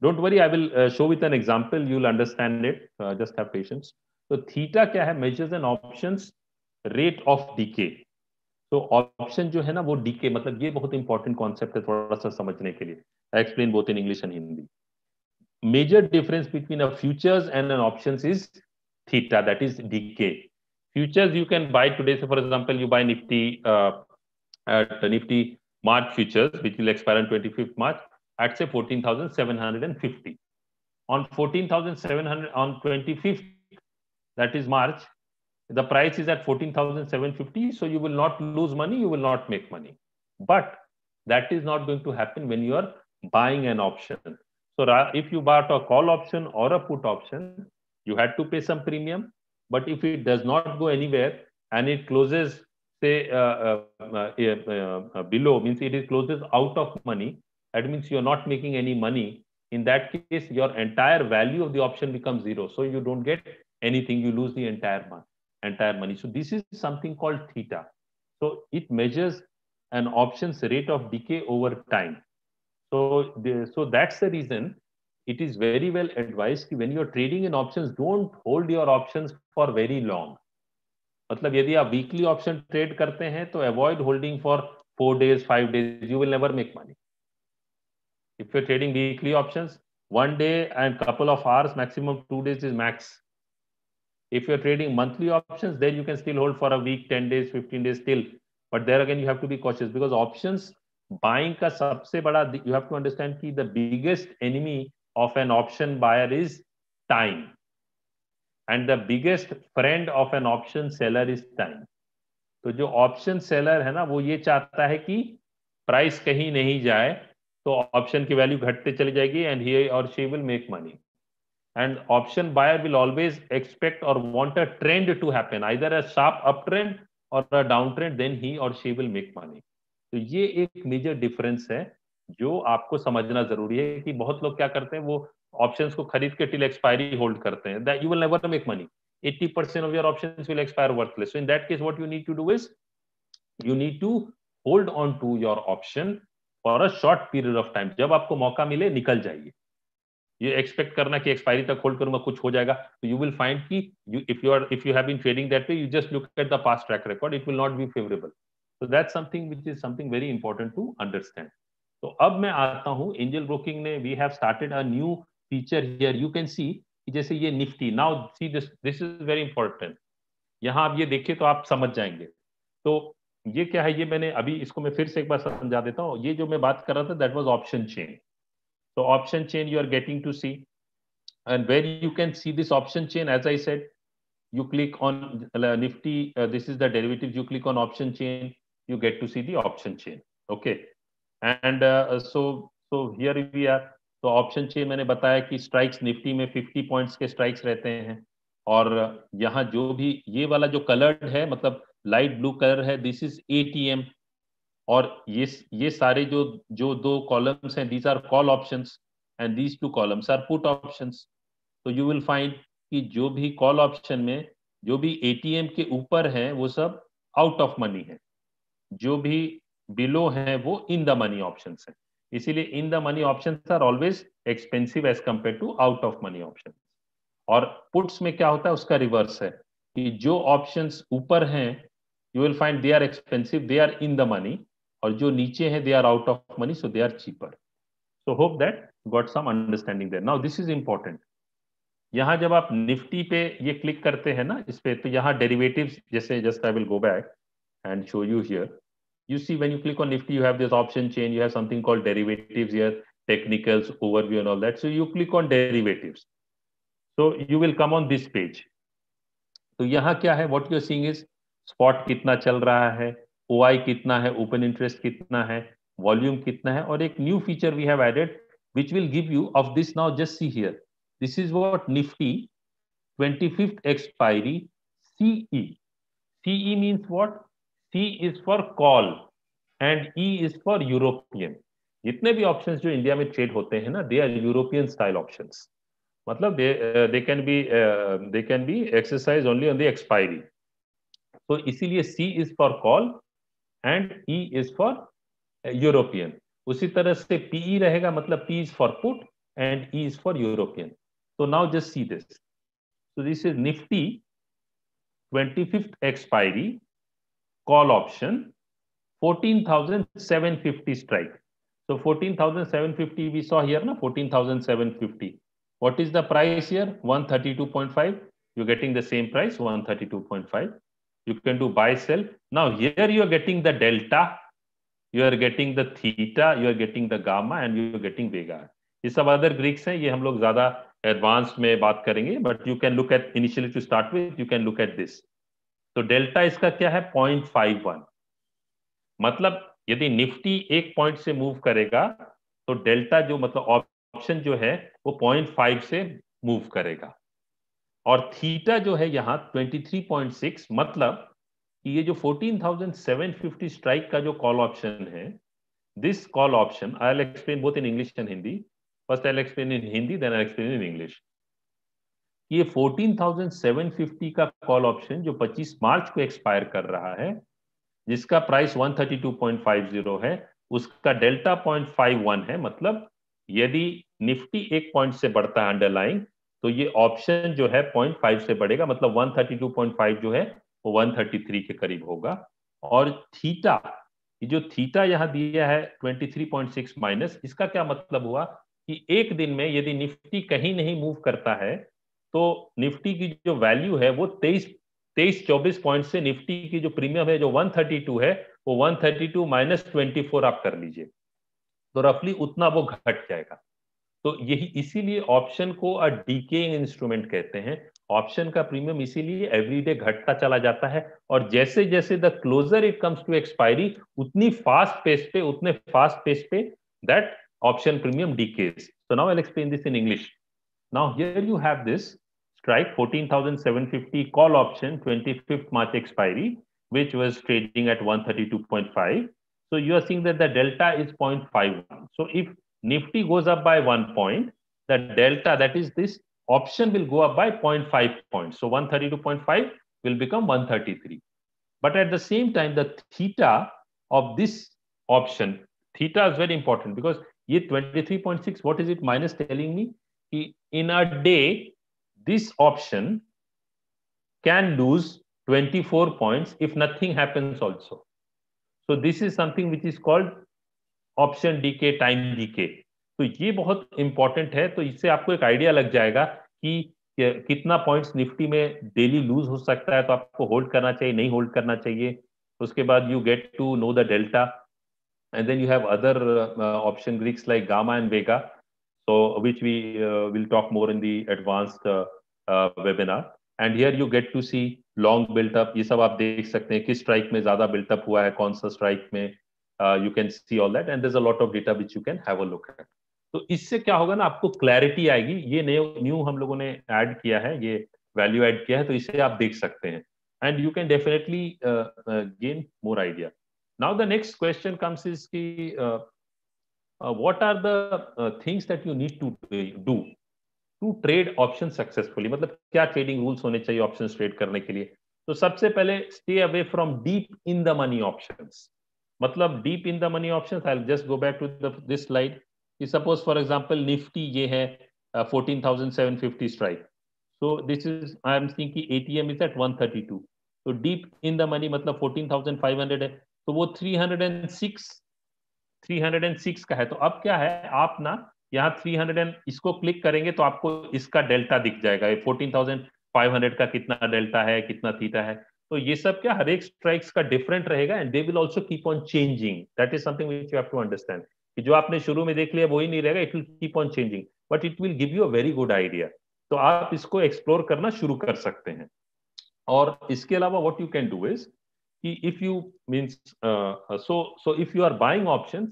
don't worry, I will show with an example. You'll understand it. Just have patience. So theta क्या है? Measures an option's rate of decay. So option जो है ना वो decay, मतलब ये बहुत important concept है थोड़ा सा समझने के लिए. I explain both in English and Hindi. Major difference between a futures and an options is theta, that is decay. Futures you can buy today. So for example, you buy Nifty at Nifty March futures, which will expire on 25th March at say 14,750. On 14,700 on 25th, that is March, the price is at 14,750. So you will not lose money, you will not make money. But that is not going to happen when you are buying an option. So if you bought a call option or a put option, you had to pay some premium. But if it does not go anywhere and it closes, say, below, means it closes out of money, that means you're not making any money. In that case, your entire value of the option becomes zero. So you don't get anything, you lose the entire money. So this is something called theta. So it measures an option's rate of decay over time. So that's the reason it is very well advised कि when you're trading in options, don't hold your options for very long. मतलब यदि आप weekly option trade करते हैं तो avoid holding for 4 days, 5 days. You will never make money. If you're trading weekly options, 1 day and couple of hours, maximum 2 days is max. If you're trading monthly options, then you can still hold for a week, 10 days, 15 days still. But there again, you have to be cautious because options buying का सबसे बड़ा, you have to understand कि the biggest enemy of an option buyer is time. And the biggest friend of an option seller is time. तो जो option seller है ना, वो ये चाहता है कि price कहीं नहीं जाए, तो option की value घटते चली जाएगी and he or she will make money. And option buyer will always expect or want a trend to happen, either a sharp uptrend or a downtrend, then he or she will make money. तो ये एक major difference है जो आपको समझना जरूरी है कि बहुत लोग क्या करते हैं, वो ऑप्शंस को खरीद के टिल एक्सपायरी होल्ड करते हैं. That you will never make money. 80% of your options will expire worthless. So in that case, what you need to do is you need to hold on to your option for a short period of time. जब आपको मौका मिले निकल जाइए. ये expect करना कि expiry तक होल्ड करूंगा कुछ हो जाएगा, तो यू विल फाइंड कि if you have been trading that way, you just look at the past track record, it will not be favorable. So that's something which is something very important to understand. तो अब मैं आता हूं एंजल ब्रोकिंग ने, we have started a new feature here, you can see जैसे ये Nifty, now see this is very important. यहाँ आप ये देखिए तो आप समझ जाएंगे। तो ये क्या है, ये मैंने अभी इसको मैं फिर से एक बार समझा देता हूँ। ये जो मैं बात कर रहा था that was option chain. So option chain you are getting to see, and where you can see this option chain, as I said, you click on Nifty, this is the derivatives, you click on option chain, you get to see the option chain. Okay, and so here we are. तो option chain मैंने बताया कि strikes Nifty में 50 points के strikes रहते हैं, और यहाँ जो भी ये वाला जो कलर्ड है, मतलब लाइट ब्लू कलर है, दिस इज एटीएम, और ये सारे जो जो दो कॉलम्स हैं, these are call options, and these two columns are put options. तो यू विल फाइंड कि जो भी कॉल ऑप्शन में जो भी एटीएम के ऊपर है वो सब आउट ऑफ मनी है, जो भी बिलो है वो इन द मनी ऑप्शंस है। इसीलिए in the money options are always expensive as compare to out of money option. और पुट्स में क्या होता है, उसका रिवर्स है कि जो ऑप्शंस ऊपर हैं you will find they are expensive, they are in the money, और जो नीचे है they are out of money, so they are cheaper. So hope that got some understanding there. Now this is important. यहां जब आप Nifty पे ये click करते हैं ना इस पे, तो यहाँ डेरिवेटिव्स, जैसे just I will go back and show you here. You see when you click on Nifty, you have this option chain, you have something called derivatives here, technicals, overview and all that. So you click on derivatives. So you will come on this page. तो यहाँ क्या है, what you are seeing is spot कितना चल रहा है, OI कितना है, open interest कितना है, volume कितना है, और एक new feature we have added which will give you of this. Now just see here. This is what Nifty 25th expiry CE. CE means what? C is for call and E is for European. जितने भी options जो India में trade होते हैं ना, they are European style options, मतलब they can be exercise only on the expiry. तो इसीलिए C is for call and E is for European. उसी तरह से PE रहेगा, मतलब P is for put and E is for European. तो now just see this. So this is Nifty 25th expiry call option 14,750 strike. So 14,750 we saw here, na 14,750. What is the price here? 132.5. You're getting the same price, 132.5. You can do buy sell. Now here you are getting the delta, you are getting the theta, you are getting the gamma, and you are getting vega. ये सब other Greeks हैं, ये हम लोग ज्यादा advance में बात करेंगे, but you can look at initially to start with, you can look at this. तो डेल्टा इसका क्या है? 0.51। मतलब यदि निफ्टी एक पॉइंट से मूव करेगा तो डेल्टा जो, मतलब ऑप्शन जो है वो 0.5 से मूव करेगा। और थीटा जो है यहाँ 23.6, मतलब कि ये जो 14,750 स्ट्राइक का जो कॉल ऑप्शन है, this call option, I will explain both in English and Hindi. First I will explain in Hindi, then I will explain in English. ये 14,750 का कॉल ऑप्शन जो 25 मार्च को एक्सपायर कर रहा है, जिसका प्राइस 132.50 है, उसका डेल्टा 0.51 है। मतलब यदि निफ्टी एक पॉइंट से बढ़ता है अंडरलाइंग, तो ये ऑप्शन जो है 0.5 से बढ़ेगा, मतलब 132.5 जो है वो 133 के करीब होगा। और थीटा, जो थीटा यहाँ दिया है 23.6 माइनस, इसका क्या मतलब हुआ कि एक दिन में यदि निफ्टी कहीं नहीं मूव करता है तो निफ्टी की जो वैल्यू है वो 23-24 पॉइंट से निफ्टी की जो प्रीमियम है जो 132 है, वो 132 माइनस 24 आप कर लीजिए, तो रफली उतना वो घट जाएगा। तो यही, इसीलिए ऑप्शन को अ डीकेइंग इंस्ट्रूमेंट कहते हैं। ऑप्शन का प्रीमियम इसीलिए एवरीडे घटता चला जाता है, और जैसे जैसे the closer it comes to expiry, उतनी फास्ट पेस पे that option premium decays. So now I will explain this in English. Now here you have this strike 14,750 call option 25th March expiry, which was trading at 132.5. So you are seeing that the delta is 0.51. So if Nifty goes up by 1 point, the delta, that is this option, will go up by 0.5 points. So 132.5 will become 133. But at the same time, the theta of this option, theta is very important because ये 23.6, what is it minus telling me? कि in a day this option can lose 24 points if nothing happens also. So this is something which is called option decay, time decay. तो ये बहुत important है. तो इससे आपको एक आइडिया लग जाएगा कि कितना पॉइंट्स निफ्टी में डेली लूज हो सकता है, तो आपको होल्ड करना चाहिए, नहीं होल्ड करना चाहिए. उसके बाद you get to know the delta, and then you have other option Greeks like gamma and vega, so which we will talk more in the advanced webinar. And here you get to see long built up. ये सब आप देख सकते हैं किस strike में ज्यादा built up हुआ है, कौन सा स्ट्राइक में. You can see all that, and there's a lot of data which you can have a look at. तो इससे क्या होगा ना, आपको क्लैरिटी आएगी. ये न्यू हम लोगों ने ऐड किया है, ये वैल्यू ऐड किया है, तो इसे आप देख सकते हैं. And you can definitely gain more idea. Now the next question comes is ki, what are the things that you need to do to trade options successfully? मतलब क्या trading rules होने चाहिए options trade करने के लिए? तो सबसे पहले stay away from deep in the money options. मतलब deep in the money options, I'll just go back to this slide. Suppose for example Nifty ये है 14,750 strike. So this is, I am thinking ATM is at 132. तो deep in the money मतलब 14,500 है, तो वो 306 का है. तो अब क्या है, आप ना यहाँ 300 इसको क्लिक करेंगे तो आपको इसका डेल्टा दिख जाएगा. 14,500 का कितना डेल्टा है, कितना थीटा है. तो ये सब क्या हर एक स्ट्राइक्स का डिफरेंट रहेगा, and they will also keep on changing. That is something which you have to understand कि जो आपने शुरू में देख लिया वही नहीं रहेगा. It will keep on changing, but it will give you a very good idea. तो आप इसको एक्सप्लोर करना शुरू कर सकते हैं. और इसके अलावा what you can do is कि if you means so if you are buying options,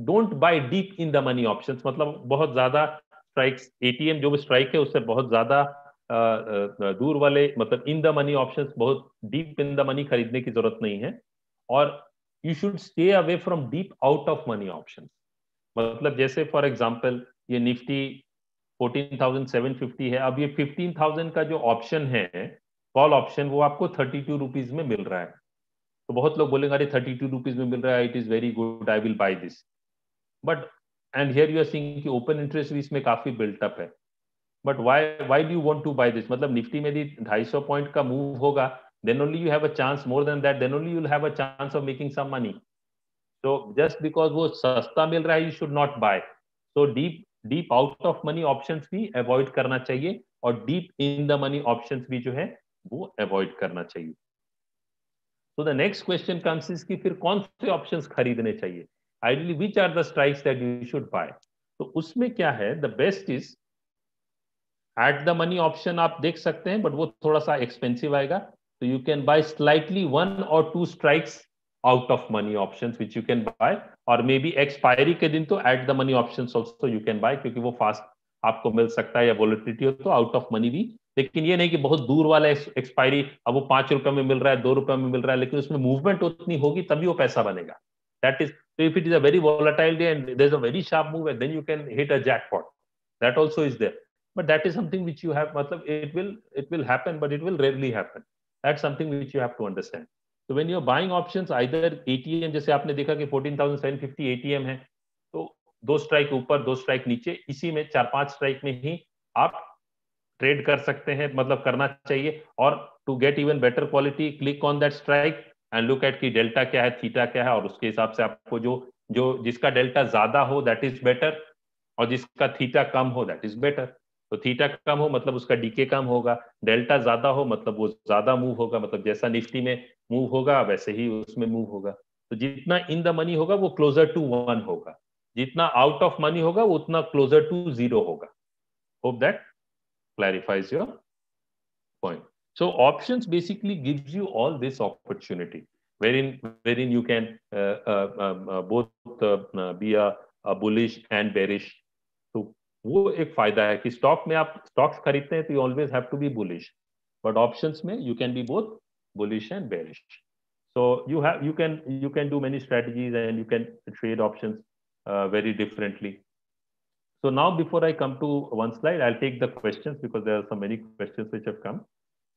don't buy deep in the money options. मतलब बहुत ज्यादा स्ट्राइक्स, एटीएम जो भी स्ट्राइक है उससे बहुत ज्यादा दूर वाले, मतलब इन द मनी ऑप्शंस, बहुत डीप इन द मनी खरीदने की जरूरत नहीं है. और you should stay away from deep out of money options. मतलब जैसे फॉर एग्जांपल ये निफ्टी 14,750 है, अब ये 15,000 का जो ऑप्शन है कॉल ऑप्शन, वो आपको 32 रुपीज में मिल रहा है. तो बहुत लोग बोलेंगे अरे 32 रुपीज में मिल रहा है, it is very good, I will buy this. But and here you are seeing कि ओपन इंटरेस्ट भी इसमें काफी बिल्ट अप है. But why do you want to buy this? मतलब निफ्टी में भी 250 पॉइंट का मूव होगा, then only you have a chance, more than that then only you will have a chance of making some money. तो just because वो सस्ता मिल रहा है, यू शुड नॉट बाय. तो deep out of money options भी avoid करना चाहिए, और deep in the money options भी जो है वो अवॉइड करना चाहिए. तो the next question comes is कि फिर कौन से ऑप्शंस खरीदने चाहिए, ideally which are the strikes that you should buy. तो उसमें क्या है, the best is at the money option. आप देख सकते हैं बट वो थोड़ा सा एक्सपेंसिव आएगा. तो you can buy slightly 1 or 2 strikes out of money options which you can buy, और मे बी एक्सपायरी के दिन तो eight the money options also you can buy, क्योंकि वो फास्ट आपको मिल सकता है, या वोलेटिलिटी हो तो आउट ऑफ मनी भी. लेकिन ये नहीं कि बहुत दूर वाला एक्सपायरी, अब वो 5 रुपए में मिल रहा है, 2 रुपए में मिल रहा है, लेकिन उसमें मूवमेंट उतनी होगी तभी वो पैसा बनेगा. That is, so if it is a very volatile day and there's a very sharp move, then you can hit a jackpot. That also is there, but that is something which you have, matlab it will happen, but it will rarely happen. That's something which you have to understand. So when you're buying options, either ATM, जैसे आपने देखा कि 14,750 ATM है, तो 2 strike ऊपर 2 strike नीचे, इसी में 4-5 स्ट्राइक में ही आप ट्रेड कर सकते हैं, मतलब करना चाहिए. और to get even better quality, click on that strike and look at की डेल्टा क्या है, थीटा क्या है, और उसके हिसाब से आपको जो जो जिसका डेल्टा ज्यादा हो दैट इज बेटर, और जिसका थीटा कम हो दैट इज बेटर. तो थीटा कम हो मतलब उसका डीके कम होगा, डेल्टा ज्यादा हो मतलब वो ज्यादा मूव होगा, मतलब जैसा निफ्टी में मूव होगा वैसे ही उसमें मूव होगा. तो जितना इन द मनी होगा वो क्लोजर टू 1 होगा, जितना आउट ऑफ मनी होगा वो उतना क्लोजर टू 0 होगा. Hope that clarifies your point. So options basically gives you all this opportunity wherein you can both be a bullish and bearish. तो वो एक फायदा है कि स्टॉक में आप स्टॉक्स खरीदते हैं तो you always have to be bullish, but options में you can be both bullish and bearish. So you can do many strategies and you can trade options very differently. So now before I come to one slide, I'll take the questions because there are so many questions which have come.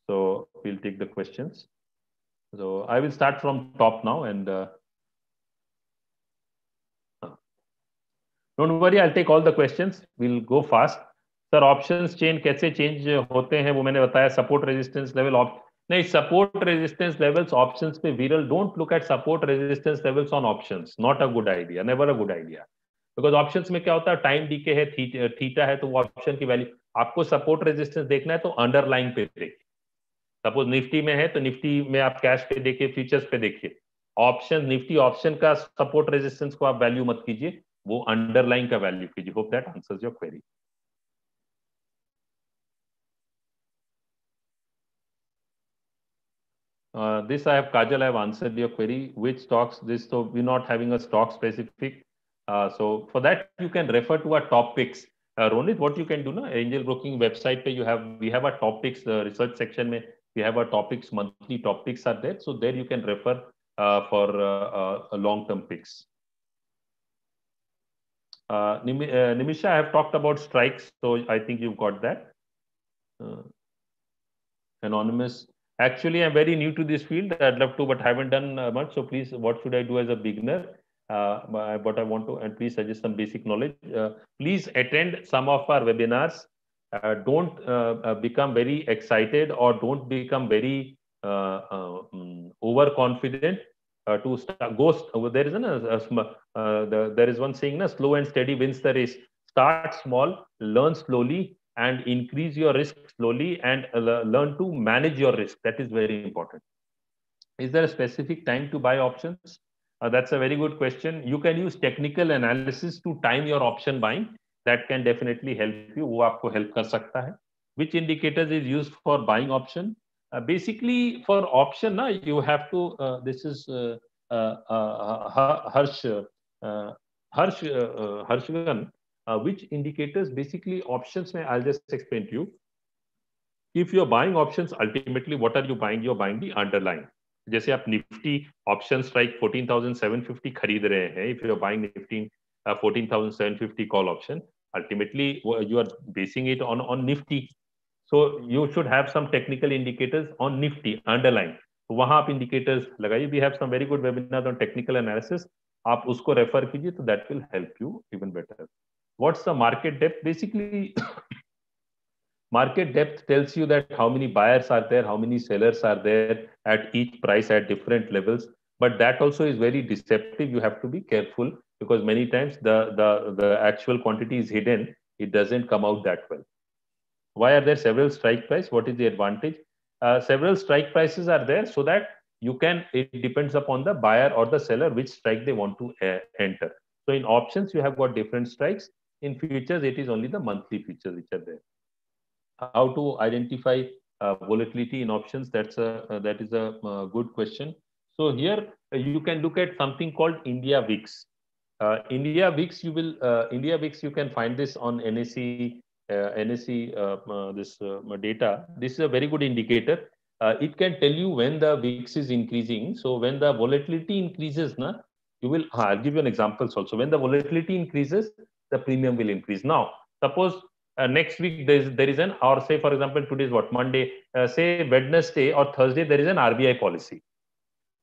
So we'll take the questions. So I will start from top now, and don't worry, I'll take all the questions. We'll go fast. Sir options chain कैसे change होते हैं वो मैंने बताया, support resistance level नहीं, support resistance levels options पे विरल, don't look at support resistance levels on options, not a good idea, never a good idea. Because options में क्या होता है, टाइम डीके है, थीटा है, तो वो ऑप्शन की वैल्यू, आपको सपोर्ट रेजिस्टेंस देखना है तो अंडरलाइन पे देखिए। सपोज निफ्टी में है तो निफ्टी में आप कैश पे देखिए, फ्यूचर्स पे देखिए। ऑप्शन, निफ्टी ऑप्शन का सपोर्ट रेजिस्टेंस को आप वैल्यू मत कीजिए, वो अंडरलाइन का वैल्यू कीजिए। Hope that answers your query. This I have, Kajal, I have answered your query. Which stocks this? So we're not having a stock specific. So for that you can refer to our top picks. Ronit, what you can do now? Angel Broking website pe you have, we have a topics research section mein, we have our topics, monthly topics are there. So there you can refer for long term picks. Nimisha, I have talked about strikes, so I think you've got that. Uh, Anonymous. Actually, I'm very new to this field. I'd love to, but haven't done much. So please, what should I do as a beginner? What I want to, and please suggest some basic knowledge. Please attend some of our webinars. Don't become very excited or don't become very overconfident to start, there is there is one saying, na, slow and steady wins the race. Start small, learn slowly, and increase your risk slowly, and learn to manage your risk. That is very important. Is there a specific time to buy options? That's a very good question. You can use technical analysis to time your option buying. That can definitely help you. वो आपको help कर सकता है. Which indicators is used for buying option? Basically, for option, na, you have to. This is Harsh Harshgan. Which indicators? Basically, options. May I'll just explain to you. If you're buying options, ultimately, what are you buying? You're buying the underlying. जैसे आप Nifty option strike 14,750 खरीद रहे हैं, if you're buying Nifty 14,750 call option, ultimately you are basing it on nifty. So you should have some technical indicators on nifty underlying. तो वहां आप indicators लगाइए. We have some very good webinars on technical analysis. आप उसको refer कीजिए, तो that will help you even better. What's the market depth? Basically, market depth tells you that how many buyers are there, how many sellers are there at each price at different levels. But that also is very deceptive. You have to be careful because many times the actual quantity is hidden. It doesn't come out that well. Why are there several strike price? What is the advantage? Several strike prices are there so that you can, it depends upon the buyer or the seller which strike they want to enter. So in options, you have got different strikes. In futures, it is only the monthly futures which are there. How to identify volatility in options? That is a good question. So here you can look at something called India VIX. India VIX, India VIX, you can find this on NSE. NSE this data. This is a very good indicator. It can tell you when the VIX is increasing. So when the volatility increases, na, you will. I'll give you an example also. When the volatility increases, the premium will increase. Now, suppose next week there is an, or say for example today is what, Monday, say Wednesday or Thursday there is an RBI policy.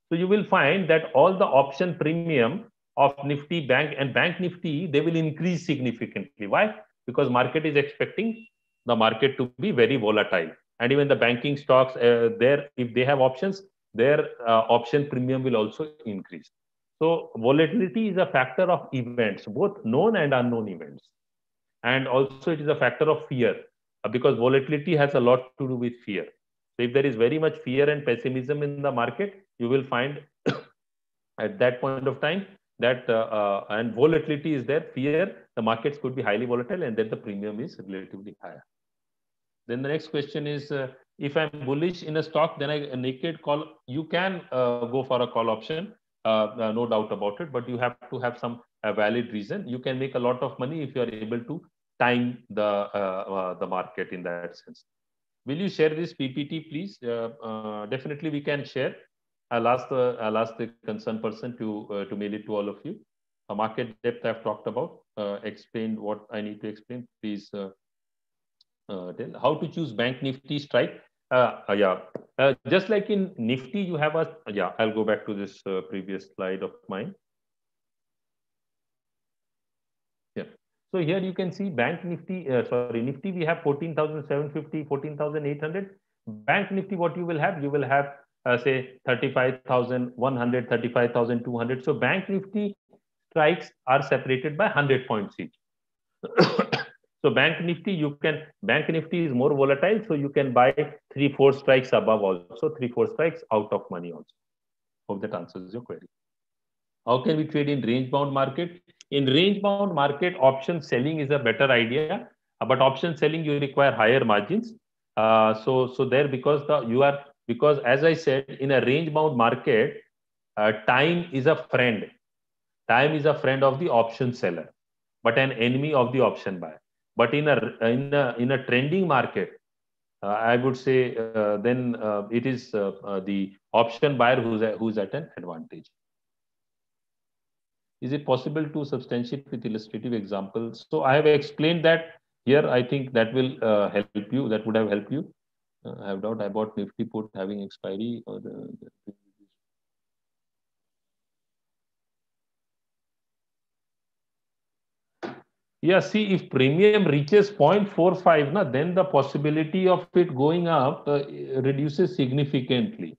So you will find that all the option premium of Nifty Bank and Bank Nifty, they will increase significantly. Why? Because market is expecting the market to be very volatile, and even the banking stocks there, if they have options, their option premium will also increase. So volatility is a factor of events, both known and unknown events. And also it is a factor of fear, because volatility has a lot to do with fear. So if there is very much fear and pessimism in the market, you will find at that point of time that and volatility is there, fear, the markets could be highly volatile, and then the premium is relatively higher. Then the next question is, if I'm bullish in a stock, then I naked call. You can go for a call option, no doubt about it, but you have to have some valid reason. You can make a lot of money if you are able to time the market in that sense. Will you share this PPT, please? Definitely, we can share. I'll ask the concerned person to mail it to all of you. Market depth I've talked about. Explained what I need to explain. Please. How to choose Bank Nifty strike? Yeah, just like in Nifty, you have a, yeah. I'll go back to this previous slide of mine. Yeah. So here you can see Bank Nifty, Nifty we have 14,750, 14,800. Bank Nifty, what you will have say 35,100, 35,200. So Bank Nifty strikes are separated by 100 points each. So Bank Nifty is more volatile, so you can buy 3-4 strikes above also, 3-4 strikes out of money also. Hope that answers your query. How can we trade in range bound market? In range bound market, option selling is a better idea, but option selling you require higher margins. So there because as I said, in a range bound market, time is a friend. Time is a friend of the option seller, but an enemy of the option buyer. But in a trending market, I would say then it is the option buyer who's at an advantage. Is it possible to substantiate with illustrative examples? So I have explained that here. I think that will help you. That would have helped you. I have doubt. I bought Nifty put having expiry. Yeah, see, if premium reaches 0.45, na, then the possibility of it going up reduces significantly,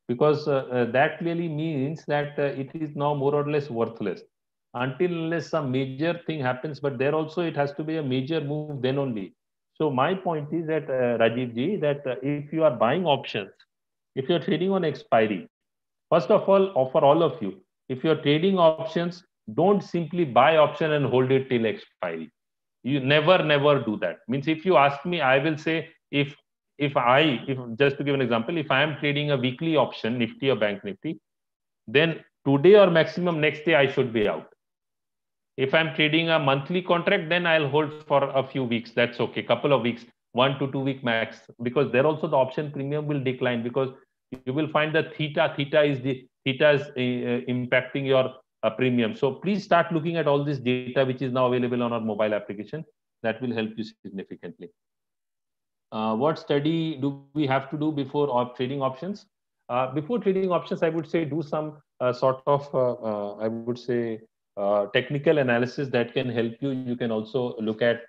because that clearly means that it is now more or less worthless until unless some major thing happens. But there also it has to be a major move, then only. So my point is that Rajiv ji, that if you are buying options, if you are trading on expiry, first of all, for all of you, if you are trading options, don't simply buy option and hold it till expiry. You never do that. Means if you ask me, I will say, if just to give an example, if I am trading a weekly option, Nifty or Bank Nifty, then today or maximum next day I should be out. If I'm trading a monthly contract, then I'll hold for a few weeks. That's okay. Couple of weeks, 1 to 2 week max, because there also the option premium will decline, because you will find that theta is impacting your premium. So please start looking at all this data, which is now available on our mobile application. That will help you significantly. What study do we have to do before trading options? Before trading options, I would say do some sort of, I would say, technical analysis that can help you. You can also look at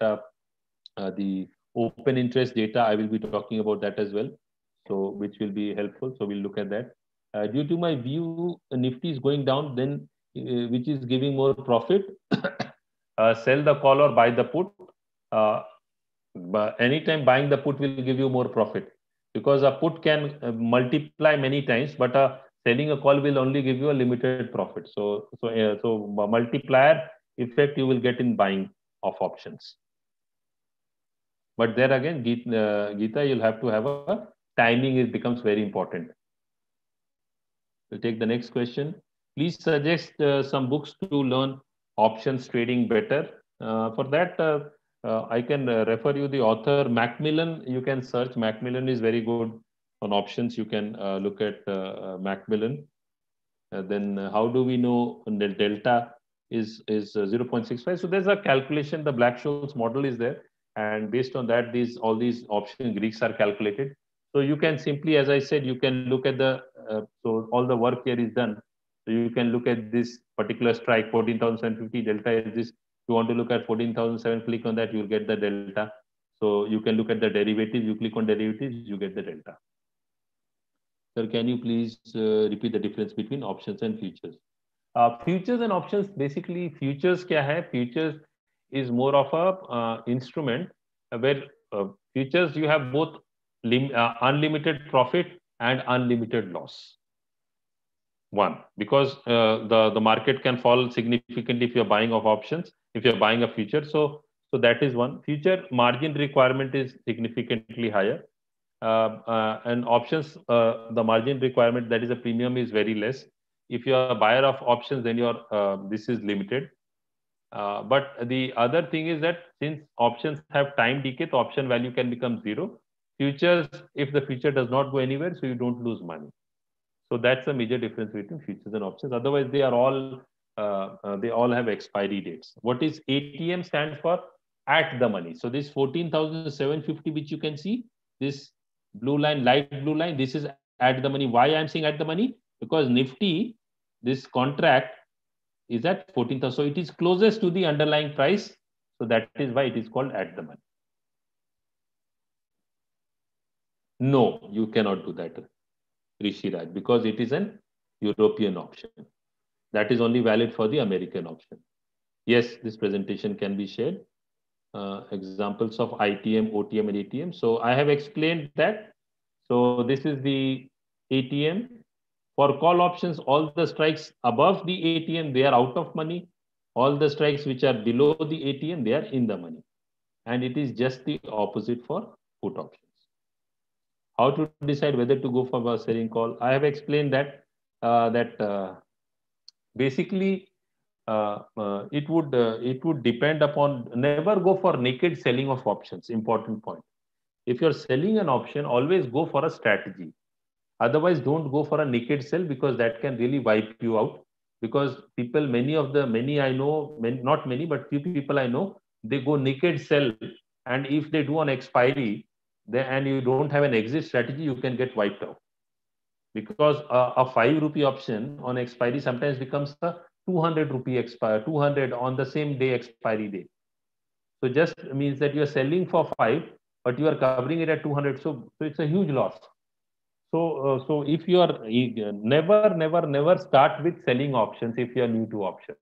the open interest data. I will be talking about that as well, so which will be helpful. So we'll look at that. Due to my view, Nifty is going down, then which is giving more profit. Sell the call or buy the put. But anytime buying the put will give you more profit, because a put can multiply many times, but selling a call will only give you a limited profit. So multiplier effect you will get in buying of options. But there again, Geeta, you'll have to have a timing. It becomes very important. We'll take the next question. Please suggest some books to learn options trading better. For that, I can refer you the author Macmillan. You can search. Macmillan is very good on options. You can look at Macmillan. Then how do we know the delta is 0.65? So there's a calculation. The Black-Scholes model is there, and based on that, all these option Greeks are calculated. So you can simply, as I said, you can look at the so all the work here is done. So you can look at this particular strike, 14,750 delta is this. You want to look at 14,007, click on that, you will get the delta. So you can look at the derivatives. You click on derivatives, you get the delta. Sir, can you please repeat the difference between options and futures? Futures and options, basically, futures kya hai? Futures is more of a instrument where futures you have both unlimited profit and unlimited loss. One, because the market can fall significantly if you're buying of options, if you're buying a future. So that is one. Future margin requirement is significantly higher. And options, the margin requirement, that is a premium, is very less. If you are a buyer of options, then your this is limited. But the other thing is that since options have time decay, the option value can become zero. Futures, if the future does not go anywhere, so you don't lose money. So that's a major difference between futures and options. Otherwise, they all have expiry dates. What is ATM stands for? At the money. So this 14,750, which you can see, this blue line, light blue line, this is at the money. Why I'm saying at the money? Because Nifty, this contract is at 14,000. So it is closest to the underlying price. So that is why it is called at the money. No, you cannot do that, Rishi Raj, because it is an European option. That is only valid for the American option. Yes, this presentation can be shared. Examples of ITM, OTM, and ATM. So I have explained that. So this is the ATM. For call options, all the strikes above the ATM, they are out of money. All the strikes which are below the ATM, they are in the money. And it is just the opposite for put options. How to decide whether to go for a selling call? I have explained that basically it would depend upon, never go for naked selling of options. Important point. If you're selling an option, always go for a strategy. Otherwise, don't go for a naked sell, because that can really wipe you out. Because people, many I know, not many, but few people I know, they go naked sell, and if they do on expiry, and you don't have an exit strategy, you can get wiped out. Because a 5 rupee option on expiry sometimes becomes a 200 rupee expire, 200 on the same day expiry day. So just means that you are selling for 5, but you are covering it at 200. So it's a huge loss. So if you are never start with selling options if you are new to options.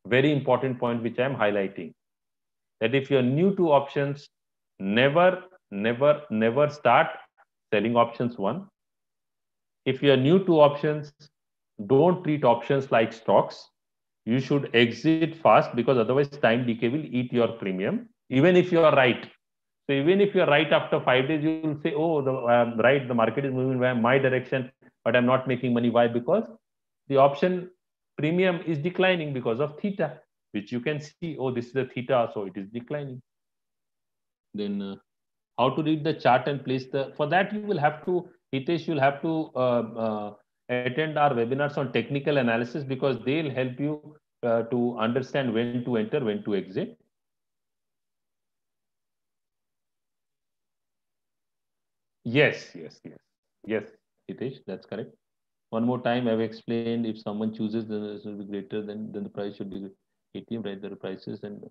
Very important point which I am highlighting. That if you are new to options, never start selling options one. If you are new to options, don't treat options like stocks. You should exit fast, because otherwise time decay will eat your premium, even if you are right. So even if you're right, after 5 days, you will say, oh, right, the market is moving in my direction, but I'm not making money. Why? Because the option premium is declining because of theta, which you can see, oh, this is the theta, so it is declining. Then how to read the chart and place for that you will have to, Hitesh, you'll have to attend our webinars on technical analysis, because they'll help you to understand when to enter, when to exit. Yes, Hitesh, that's correct. One more time, I've explained, if someone chooses, then this will be greater than the price should be ATM, right? The prices, and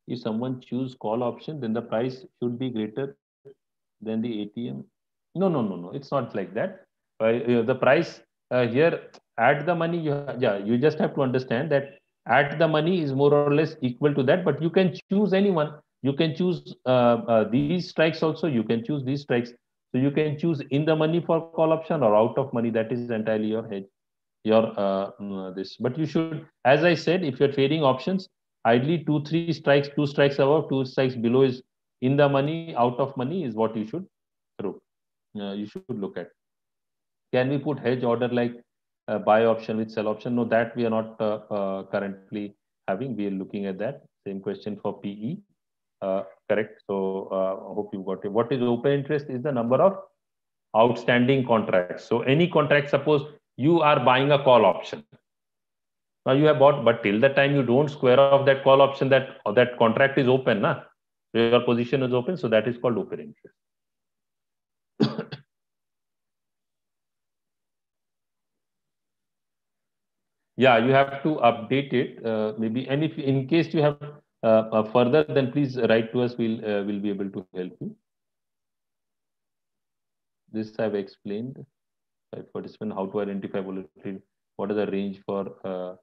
if someone choose call option, then the price should be greater than the ATM. No. It's not like that. The price here at the money, you just have to understand that at the money is more or less equal to that, but you can choose anyone. You can choose these strikes also. You can choose these strikes. So you can choose in the money for call option or out of money. That is entirely your hedge, your this. But you should, as I said, if you're trading options, ideally 2 3 strikes, 2 strikes above, 2 strikes below is in the money, out of money is what you should throw. You should look at. Can we put hedge order like buy option with sell option? No, that we are not currently having. We are looking at that. Same question for PE. Correct. So I hope you got it. What is open interest is the number of outstanding contracts. So any contract, suppose you are buying a call option. Now you have bought, but till the time you don't square off that call option, that contract is open, na? So your position is open. So that is called open interest. Yeah, you have to update it maybe. And if in case you have further, then please write to us. We'll be able to help you. This I've explained. Participant, how to identify volatility. What is the range for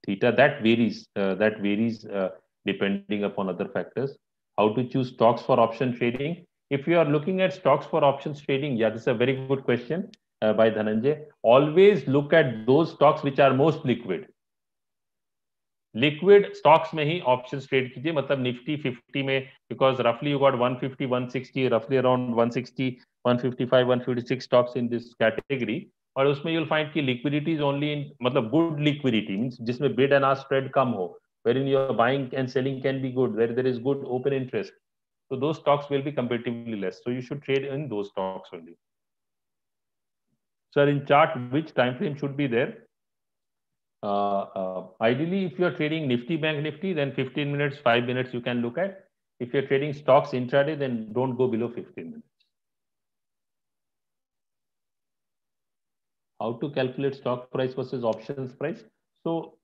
theta? That varies. Depending upon other factors. How to choose stocks for option trading? If you are looking at stocks for options trading, yeah, this is a very good question by Dhananjay. Always look at those stocks which are most liquid. Liquid stocks में ही options trade कीजिए, मतलब Nifty 50 में, because रफली you got 150 160 रफली around 160 155 156 stocks in this category, और उसमें you'll find की liquidity is only in, मतलब गुड लिक्विडिटी मींस जिसमें बिड एंड आस्क स्प्रेड कम हो, wherein your buying and selling can be good, where there is good open interest, so those stocks will be comparatively less, so you should trade in those stocks only. Sir, in chart which time frame should be there? Ideally, if you're trading Nifty Bank Nifty, then 15 minutes, 5 minutes you can look at. If you're trading stocks intraday, then don't go below 15 minutes. How to calculate stock price versus options price? So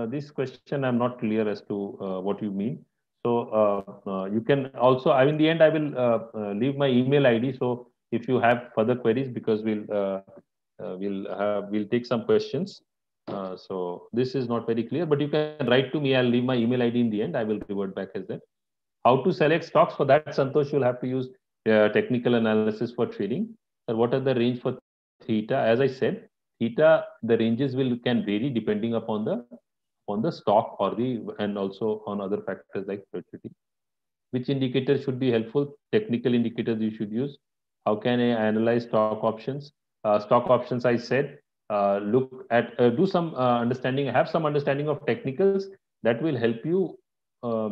this question I'm not clear as to what you mean. So you can also, I mean, in the end, I will leave my email ID. So if you have further queries, because we'll take some questions. So this is not very clear, but you can write to me. I'll leave my email ID in the end. I will revert back as that. How to select stocks? For that, Santosh, you'll have to use technical analysis for trading. So what are the range for theta? As I said, theta, the ranges can vary depending upon the stock or the, and also on other factors like volatility. Which indicators should be helpful? Technical indicators you should use. How can I analyze stock options? Stock options, I said, look at, do some understanding, have some understanding of technicals that will help you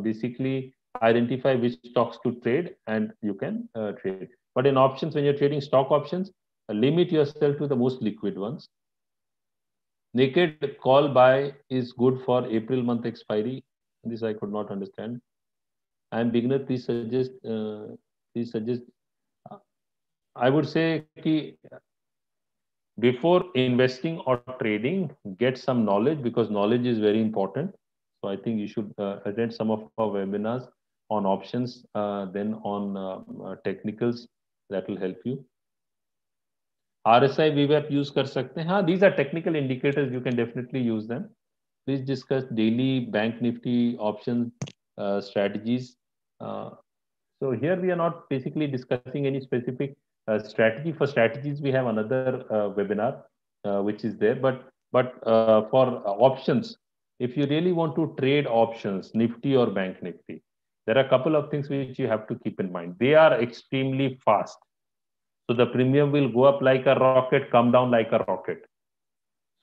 basically identify which stocks to trade and you can trade. But in options, when you're trading stock options, limit yourself to the most liquid ones. Naked call buy is good for April month expiry. This I could not understand. I am beginner. Please suggest. I would say कि before investing or trading, get some knowledge, because knowledge is very important. So I think you should attend some of our webinars on options, then on technicals. That will help you. RSI VWAP use कर सकते हैं. हाँ, these are technical indicators. You can definitely use them. Please discuss daily Bank Nifty option strategies. So here we are not basically discussing any specific strategy. For strategies, we have another webinar which is there. But for options, if you really want to trade options, Nifty or Bank Nifty, there are a couple of things which you have to keep in mind. They are extremely fast. So the premium will go up like a rocket, come down like a rocket.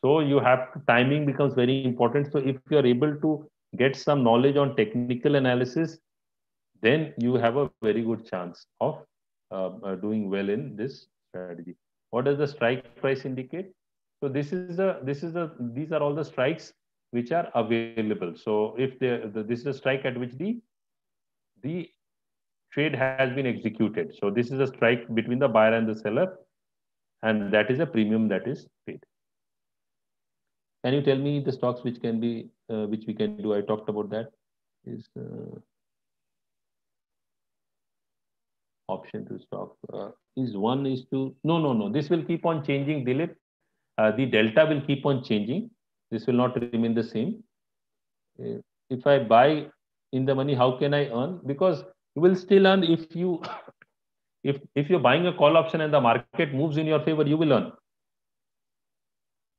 So you have to, timing becomes very important. So if you are able to get some knowledge on technical analysis, then you have a very good chance of doing well in this strategy. What does the strike price indicate? So these are all the strikes which are available. So if this is a strike at which the trade has been executed. So this is a strike between the buyer and the seller, and that is a premium that is paid. Can you tell me the stocks which can be which we can do? I talked about that. Is option to stock is 1:2. No. This will keep on changing, Dilip. The delta will keep on changing. This will not remain the same. If I buy in the money, how can I earn? Because you will still earn if you if you're buying a call option and the market moves in your favor, you will earn.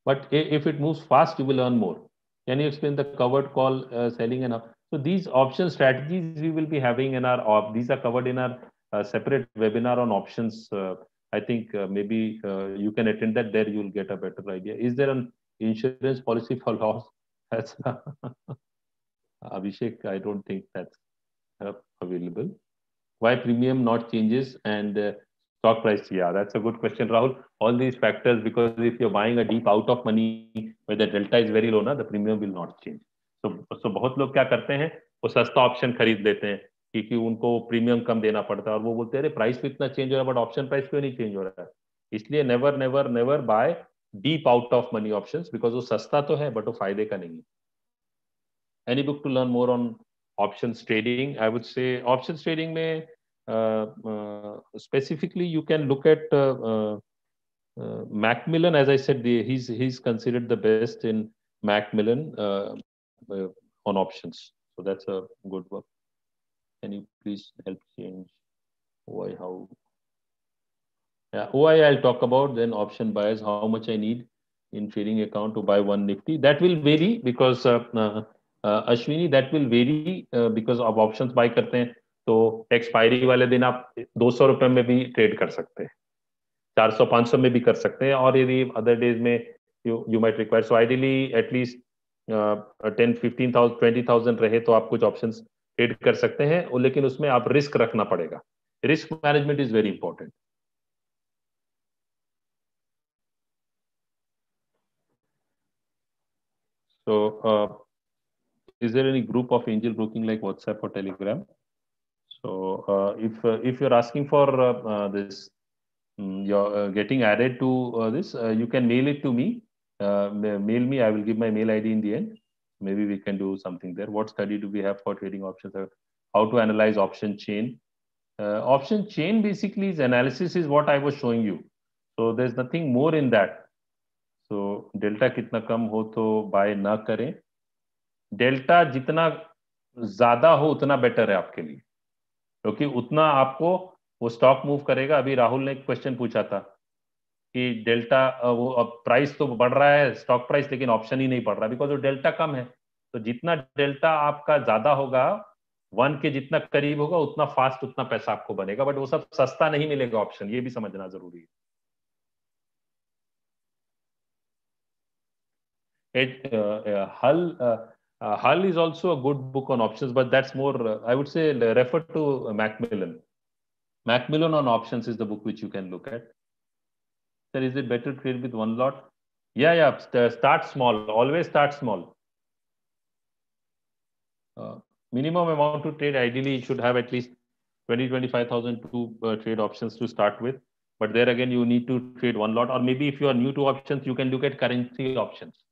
But if it moves fast, you will earn more. Can you explain the covered call selling and so these option strategies we will be having in our these are covered in our separate webinar on options. I think maybe you can attend that. There you will get a better idea. Is there an insurance policy for loss? That's Abhishek, I don't think that's available. Why premium not changes and stock price? Yeah, that's a good question, Rahul. All these factors, because if you're buying a deep out of money where the delta is very low, na, the premium will not change. So बहुत लोग क्या करते हैं, वो सस्ता option खरीद लेते हैं क्योंकि उनको प्रीमियम कम देना पड़ता है और वो बोलते हैं अरे प्राइस तो इतना चेंज हो रहा है बट ऑप्शन प्राइस क्यों नहीं चेंज हो रहा है. इसलिए never buy deep out of money options, because वो सस्ता तो है बट वो फायदे का नहीं है. Any book to learn more on options trading? I would say options trading may specifically you can look at Macmillan. As I said, he's considered the best in Macmillan on options. So that's a good work. Can you please help change why how? Yeah, OI I'll talk about. Then option buyers, how much I need in trading account to buy one Nifty. That will vary because Ashwini, that will vary because of options buy करते हैं तो expiry वाले दिन आप 200 रुपए में भी trade कर सकते हैं, 400-500 में भी कर सकते हैं, और यदि अदर डेज में you might require, so ideally at least 10-15,000 20,000 रहे तो आप कुछ ऑप्शंस ट्रेड कर सकते हैं, लेकिन उसमें आप रिस्क रखना पड़ेगा. Risk management is very important. So, is there any group of angel broking like WhatsApp or Telegram? So, if you're asking for this, you're getting added to this, you can mail it to me. Mail me. I will give my mail ID in the end. maybe we can do something there. What study do we have for trading options? How to analyze option chain? Option chain basically is analysis is what I was showing you. So there's nothing more in that. So delta कितना कम हो तो bye ना करें. Delta जितना ज्यादा हो उतना better है आपके लिए, क्योंकि उतना आपको वो स्टॉक मूव करेगा. अभी राहुल ने एक क्वेश्चन पूछा था कि डेल्टा वो अब प्राइस तो बढ़ रहा है स्टॉक प्राइस, लेकिन ऑप्शन ही नहीं बढ़ रहा बिकॉज वो डेल्टा कम है. तो जितना डेल्टा आपका ज्यादा होगा, वन के जितना करीब होगा, उतना फास्ट उतना पैसा आपको बनेगा. बट वो सब सस्ता नहीं मिलेगा ऑप्शन, ये भी समझना जरूरी है. Hull is also a good book on options, but that's more, I would say, refer to Macmillan. Macmillan on options is the book which you can look at. Sir, is it better to trade with one lot? Yeah. Start small. Always start small. Minimum amount to trade, ideally, you should have at least 20-25,000 to trade options to start with. But there again, you need to trade one lot. Or maybe if you are new to options, you can look at currency options.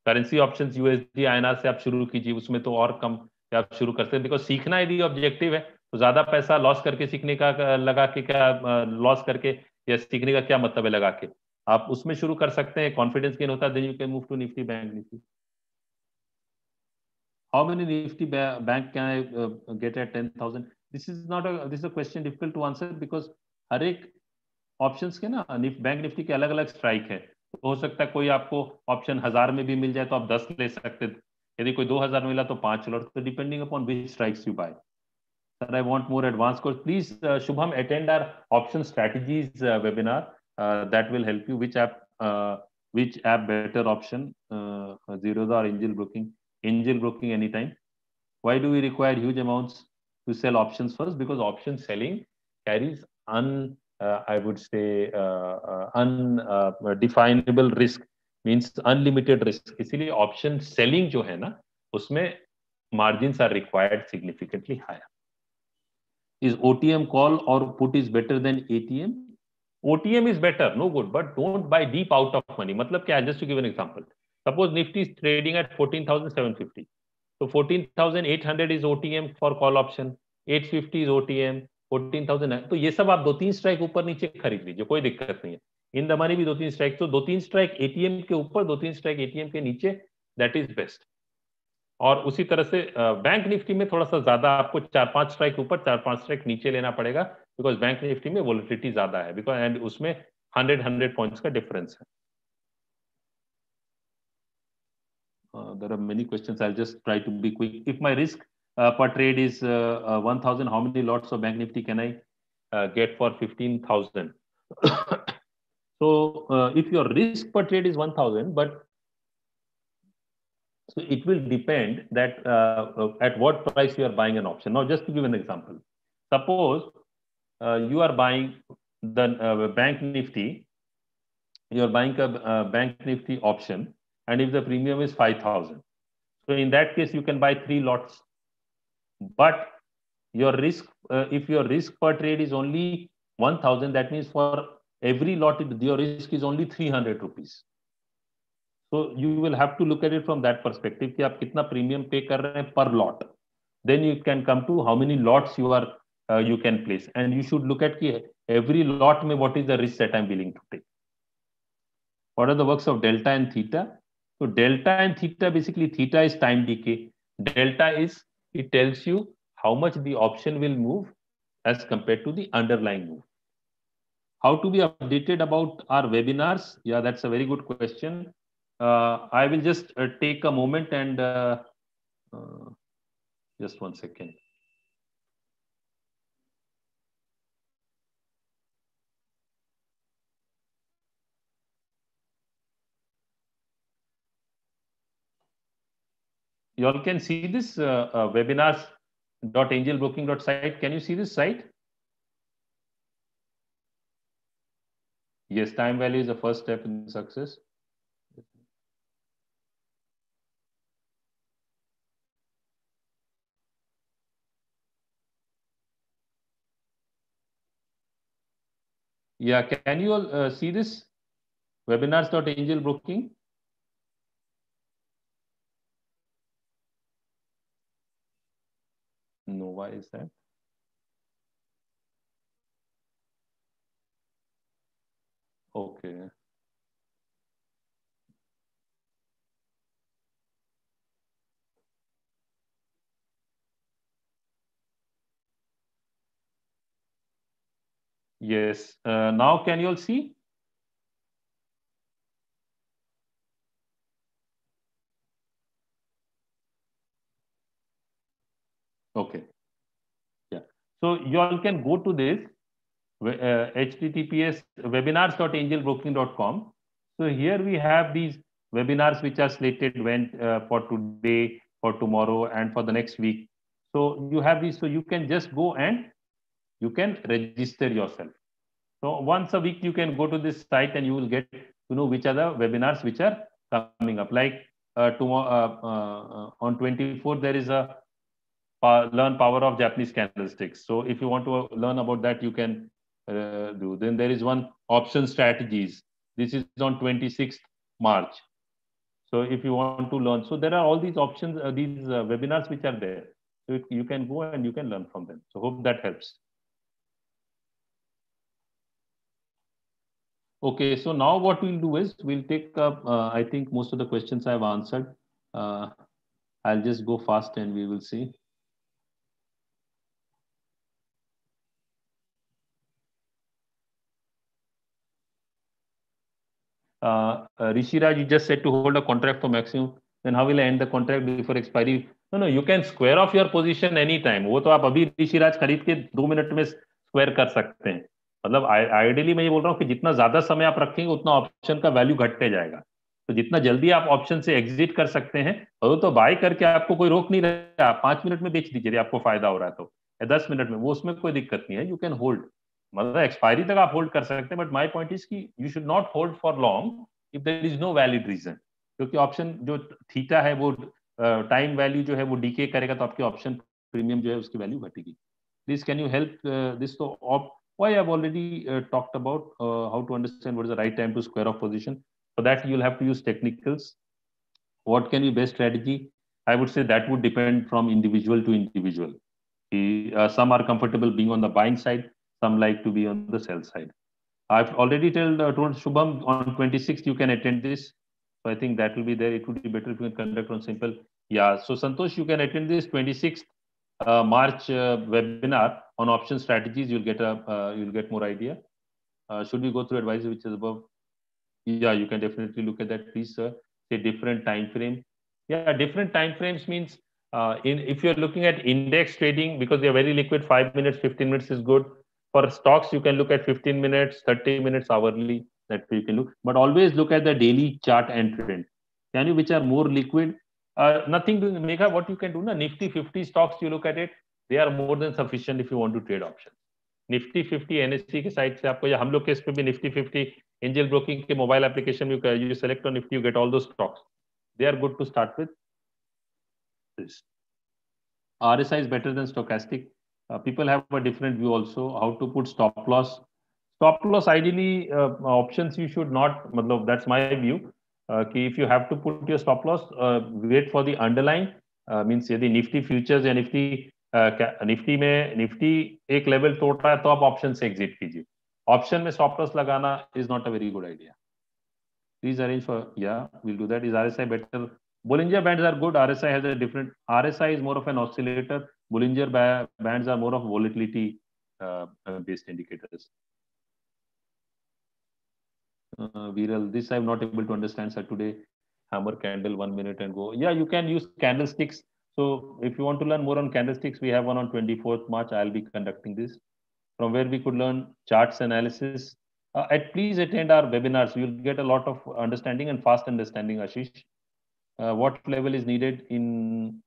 Currency options USD INR से आप शुरू कीजिए, उसमें तो और कम से आप शुरू करते हैं. बिकॉज सीखना यदि ऑब्जेक्टिव है तो ज्यादा पैसा लॉस करके सीखने का लगा के क्या लॉस करके या सीखने का क्या मतलब है लगा के. आप उसमें शुरू कर सकते हैं, कॉन्फिडेंस गेन होता है, then you can move to Nifty bank Nifty. How many Nifty bank can I get at 10,000? This is a question difficult to answer because हर एक ऑप्शंस के ना बैंक निफ्टी के अलग अलग स्ट्राइक है. तो हो सकता है कोई आपको ऑप्शन 1000 में भी मिल जाए तो आप 10 ले सकते. यदि कोई 2000 मिला तो 5 लो. तो depending upon which strikes you buy. Sir I want more advance course. Please Shubham attend our option strategies webinar. That will help you. which app better option, Zerodha or Angel Broking? Angel Broking anytime. Why do we require huge amounts to sell options first? Because option selling carries I would say undefinable risk, means unlimited risk. इसलिए option selling जो है ना, उसमें margins are required significantly higher. Is OTM call or put is better than ATM? OTM is better, no good, but don't buy deep out of money. मतलब क्या है? Just to give an example, suppose Nifty is trading at 14,750. So 14,800 is OTM for call option, 850 is OTM, 14,000 है. तो ये सब आप 2-3 strike ऊपर नीचे खरीद लीजिए, कोई दिक्कत नहीं है. इन द मनी भी 2-3 स्ट्राइक, तो 2-3 स्ट्राइक एटीएम के ऊपर, 2-3 स्ट्राइक एटीएम के नीचे, दैट इज बेस्ट. और उसी तरह से बैंक निफ्टी में थोड़ा सा ज्यादा आपको 4-5 स्ट्राइक ऊपर 4-5 स्ट्राइक नीचे लेना पड़ेगा, बिकॉज बैंक निफ्टी में वोलेटिलिटी ज्यादा है, बिकॉज एंड उसमें 100 पॉइंट्स का डिफरेंस है. There are many questions. I'll just try to be quick. If my risk per trade is 1,000, how many lots of Bank Nifty can I get for 15,000? So if your risk per trade is 1,000, but so it will depend that at what price you are buying an option. Now, just to give an example, suppose you are buying the Bank Nifty, you are buying a Bank Nifty option, and if the premium is 5,000, so in that case you can buy 3 lots. But your risk, if your risk per trade is only 1,000, that means for every lot your risk is only 300 rupees. So you will have to look at it from that perspective कि आप कितना premium pay कर रहे हैं per lot. Then you can come to how many lots you can place, and you should look at कि every lot में what is the risk that I'm willing to take. What are the works of delta and theta? So delta and theta, basically theta is time decay. Delta is, it tells you how much the option will move as compared to the underlying move. How to be updated about our webinars? Yeah, that's a very good question. I will just take a moment and just 1 second. You all can see this webinars.angelbroking.site. Can you see this site? Yes, time value is the first step in success. Yeah, can you all see this? Webinars.angelbroking. why is that? Okay. Yes. Now can you all see? Okay. Yeah. So you all can go to this https webinars.angelbroking.com. So here we have these webinars which are slated for today, for tomorrow, and for the next week. So you have these. So you can just go and you can register yourself. So once a week you can go to this site and you will get to know which are the webinars which are coming up. Like tomorrow on 24th there is a learn power of Japanese candlesticks. So if you want to learn about that, you can do. Then there is one option strategies. This is on 26th March. So if you want to learn, so there are all these options, these webinars which are there. So you can go and you can learn from them. So hope that helps. Okay, so now what we'll do is we'll take up, I think most of the questions I've answered. Uh, I'll just go fast and we will see. Rishiraj, you just said to hold a contract for maximum. Then how will I end the contract before expiry? No, no, you can square off your position anytime. वो तो आप अभी ऋषिराज खरीद के 2 minute में square कर सकते हैं. मतलब आइडियली मैं ये बोल रहा हूँ कि जितना ज्यादा समय आप रखेंगे उतना ऑप्शन का वैल्यू घटते जाएगा. तो जितना जल्दी आप ऑप्शन से एग्जिट कर सकते हैं वो तो बाय करके आपको कोई रोक नहीं रहा. आप 5 मिनट में बेच दीजिए आपको फायदा हो रहा है तो, या 10 मिनट में, वो उसमें कोई दिक्कत नहीं है. यू कैन होल्ड, मतलब एक्सपायरी तक आप होल्ड कर सकते हैं. बट माय पॉइंट इज कि you should not hold for long if there is no valid reason. क्योंकि ऑप्शन जो थीटा है वो टाइम वैल्यू जो है वो डीके करेगा तो आपकी ऑप्शन प्रीमियम जो है उसकी वैल्यू घटेगी. Please can you help this. तो why I've already talked about how to understand what is the right time to square off position. For that you'll have to use technicals. What can be best strategy? I would say that would depend from individual to individual. Some are comfortable being on the buying side, some like to be on the sell side. I've already told Shubham on 26th you can attend this. So I think that will be there. It would be better if you can conduct on simple. Yeah. So Santosh, you can attend this 26th March webinar on option strategies. You'll get more idea. Should we go through advice which is above? Yeah, you can definitely look at that. Please, sir. Say different time frame. Yeah, different time frames means in if you're looking at index trading because they're very liquid, 5 minutes, 15 minutes is good. For stocks, you can look at 15 minutes, 30 minutes, hourly. That you can look, but always look at the daily chart and trend. Can you which are more liquid? Nothing doing. Mega, what you can do na Nifty 50 stocks. You look at it, they are more than sufficient if you want to trade options. Nifty 50 NSE के side से आपको, या हम लोग के इस पे भी Nifty 50 एंजल ब्रोकिंग के मोबाइल एप्लीकेशन में you select on Nifty, you get all those stocks. They are good to start with. This RSI is better than stochastic. People have a different view also. How to put stop loss? Stop loss ideally options you should not. मतलब that's my view. कि if you have to put your stop loss, wait for the underlying. Means यदि Nifty futures या Nifty में Nifty एक level तोड़ रहा है तो आप ऑप्शन से एग्जिट कीजिए. ऑप्शन में स्टॉप लॉस लगाना is not a very good idea. Please arrange for, yeah, we'll do that. Is RSI better? Bollinger Bands are good. RSI has a different, RSI is more of an oscillator. Bollinger Bands are more of volatility based indicators. Viral, this I'm not able to understand, sir. Today, hammer candle 1 minute and go. Yeah, you can use candlesticks. So if you want to learn more on candlesticks, we have one on 24th March. I'll be conducting this, from where we could learn charts analysis. Please attend our webinars. You'll get a lot of understanding and fast understanding, Ashish. What level is needed in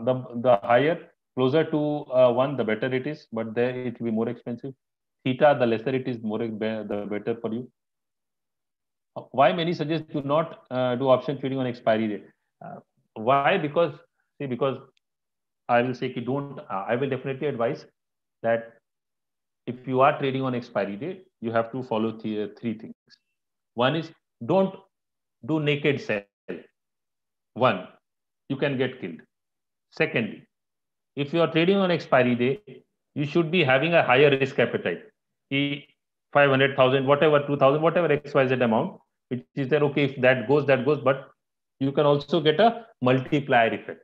the higher, closer to 1, the better it is, but there it will be more expensive. Theta, the lesser it is, the better for you. Why many suggest do not do option trading on expiry date? Why? Because I will say don't. I will definitely advise that if you are trading on expiry date, you have to follow three things. One is don't do naked sell. One, you can get killed. Secondly, If you are trading on expiry day, you should be having a higher risk appetite. 500,000, whatever, 2,000, whatever XYZ amount, which is there, okay, if that goes, that goes, but you can also get a multiplier effect.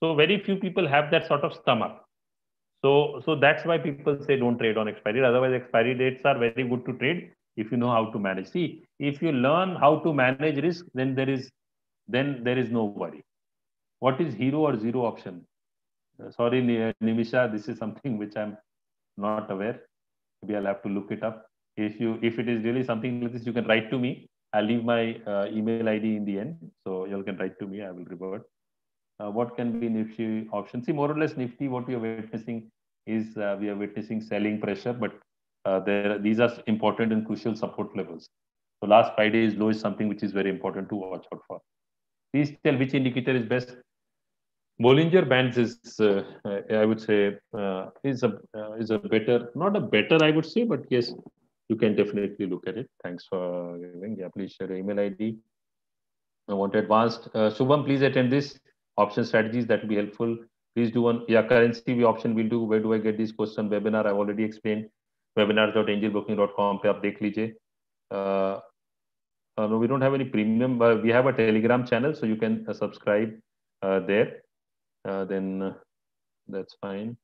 So very few people have that sort of stomach. So that's why people say don't trade on expiry. Otherwise, expiry dates are very good to trade if you know how to manage. See, if you learn how to manage risk, then there is no worry. What is hero or zero option? Sorry, Nimisha, this is something which I'm not aware. Maybe I'll have to look it up. If it is really something like this, you can write to me. I'll leave my email ID in the end, so you can write to me. I will revert. What can be Nifty option? See, more or less Nifty, what we are witnessing is we are witnessing selling pressure, but these are important and crucial support levels. So last Friday's low is something which is very important to watch out for. Please tell which indicator is best. Bollinger Bands is, I would say, is a better, not a better, I would say, but yes, you can definitely look at it. Thanks for giving. Yeah, please share your email ID. I want advanced. Shubham, please attend this option strategies. That will be helpful. Please do one. Yeah, currency we option will do. Where do I get this question? Webinar. I've already explained. Webinars.angelbroking.com पे आप देख लीजिए. No, we don't have any premium. We have a Telegram channel, so you can subscribe there. Then that's fine.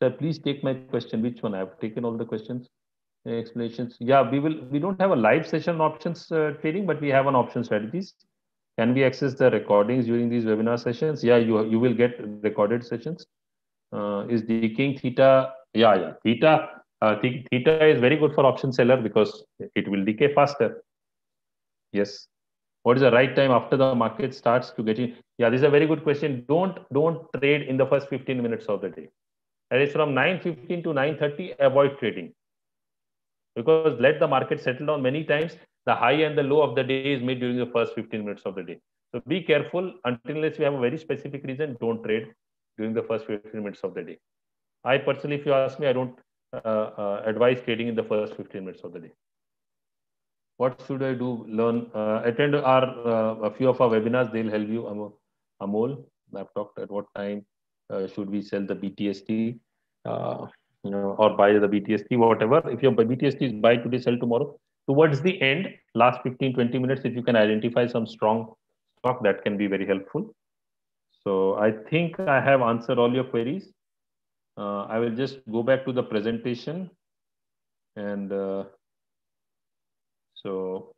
Sir, please take my question. Which one? I have taken all the questions, explanations. Yeah, we don't have a live session options trading, but we have an option strategies. Can we access the recordings during these webinar sessions? Yeah, you will get recorded sessions. Is decaying theta? Yeah. Theta is very good for option seller because it will decay faster. Yes. What is the right time after the market starts to get in? Yeah, this is a very good question. Don't trade in the first 15 minutes of the day. That is from 9:15 to 9:30. Avoid trading because let the market settle down. Many times the high and the low of the day is made during the first 15 minutes of the day. So be careful unless you have a very specific reason. Don't trade during the first 15 minutes of the day. I personally, if you ask me, I don't advise trading in the first 15 minutes of the day. What should I do? Learn, attend a few of our webinars. They'll help you. Amol, I've talked at what time should we sell the BTST, or buy the BTST, whatever. If your BTST is buy today, sell tomorrow. Towards the end, last 15-20 minutes, if you can identify some strong stock, that can be very helpful. So I think I have answered all your queries. I will just go back to the presentation and so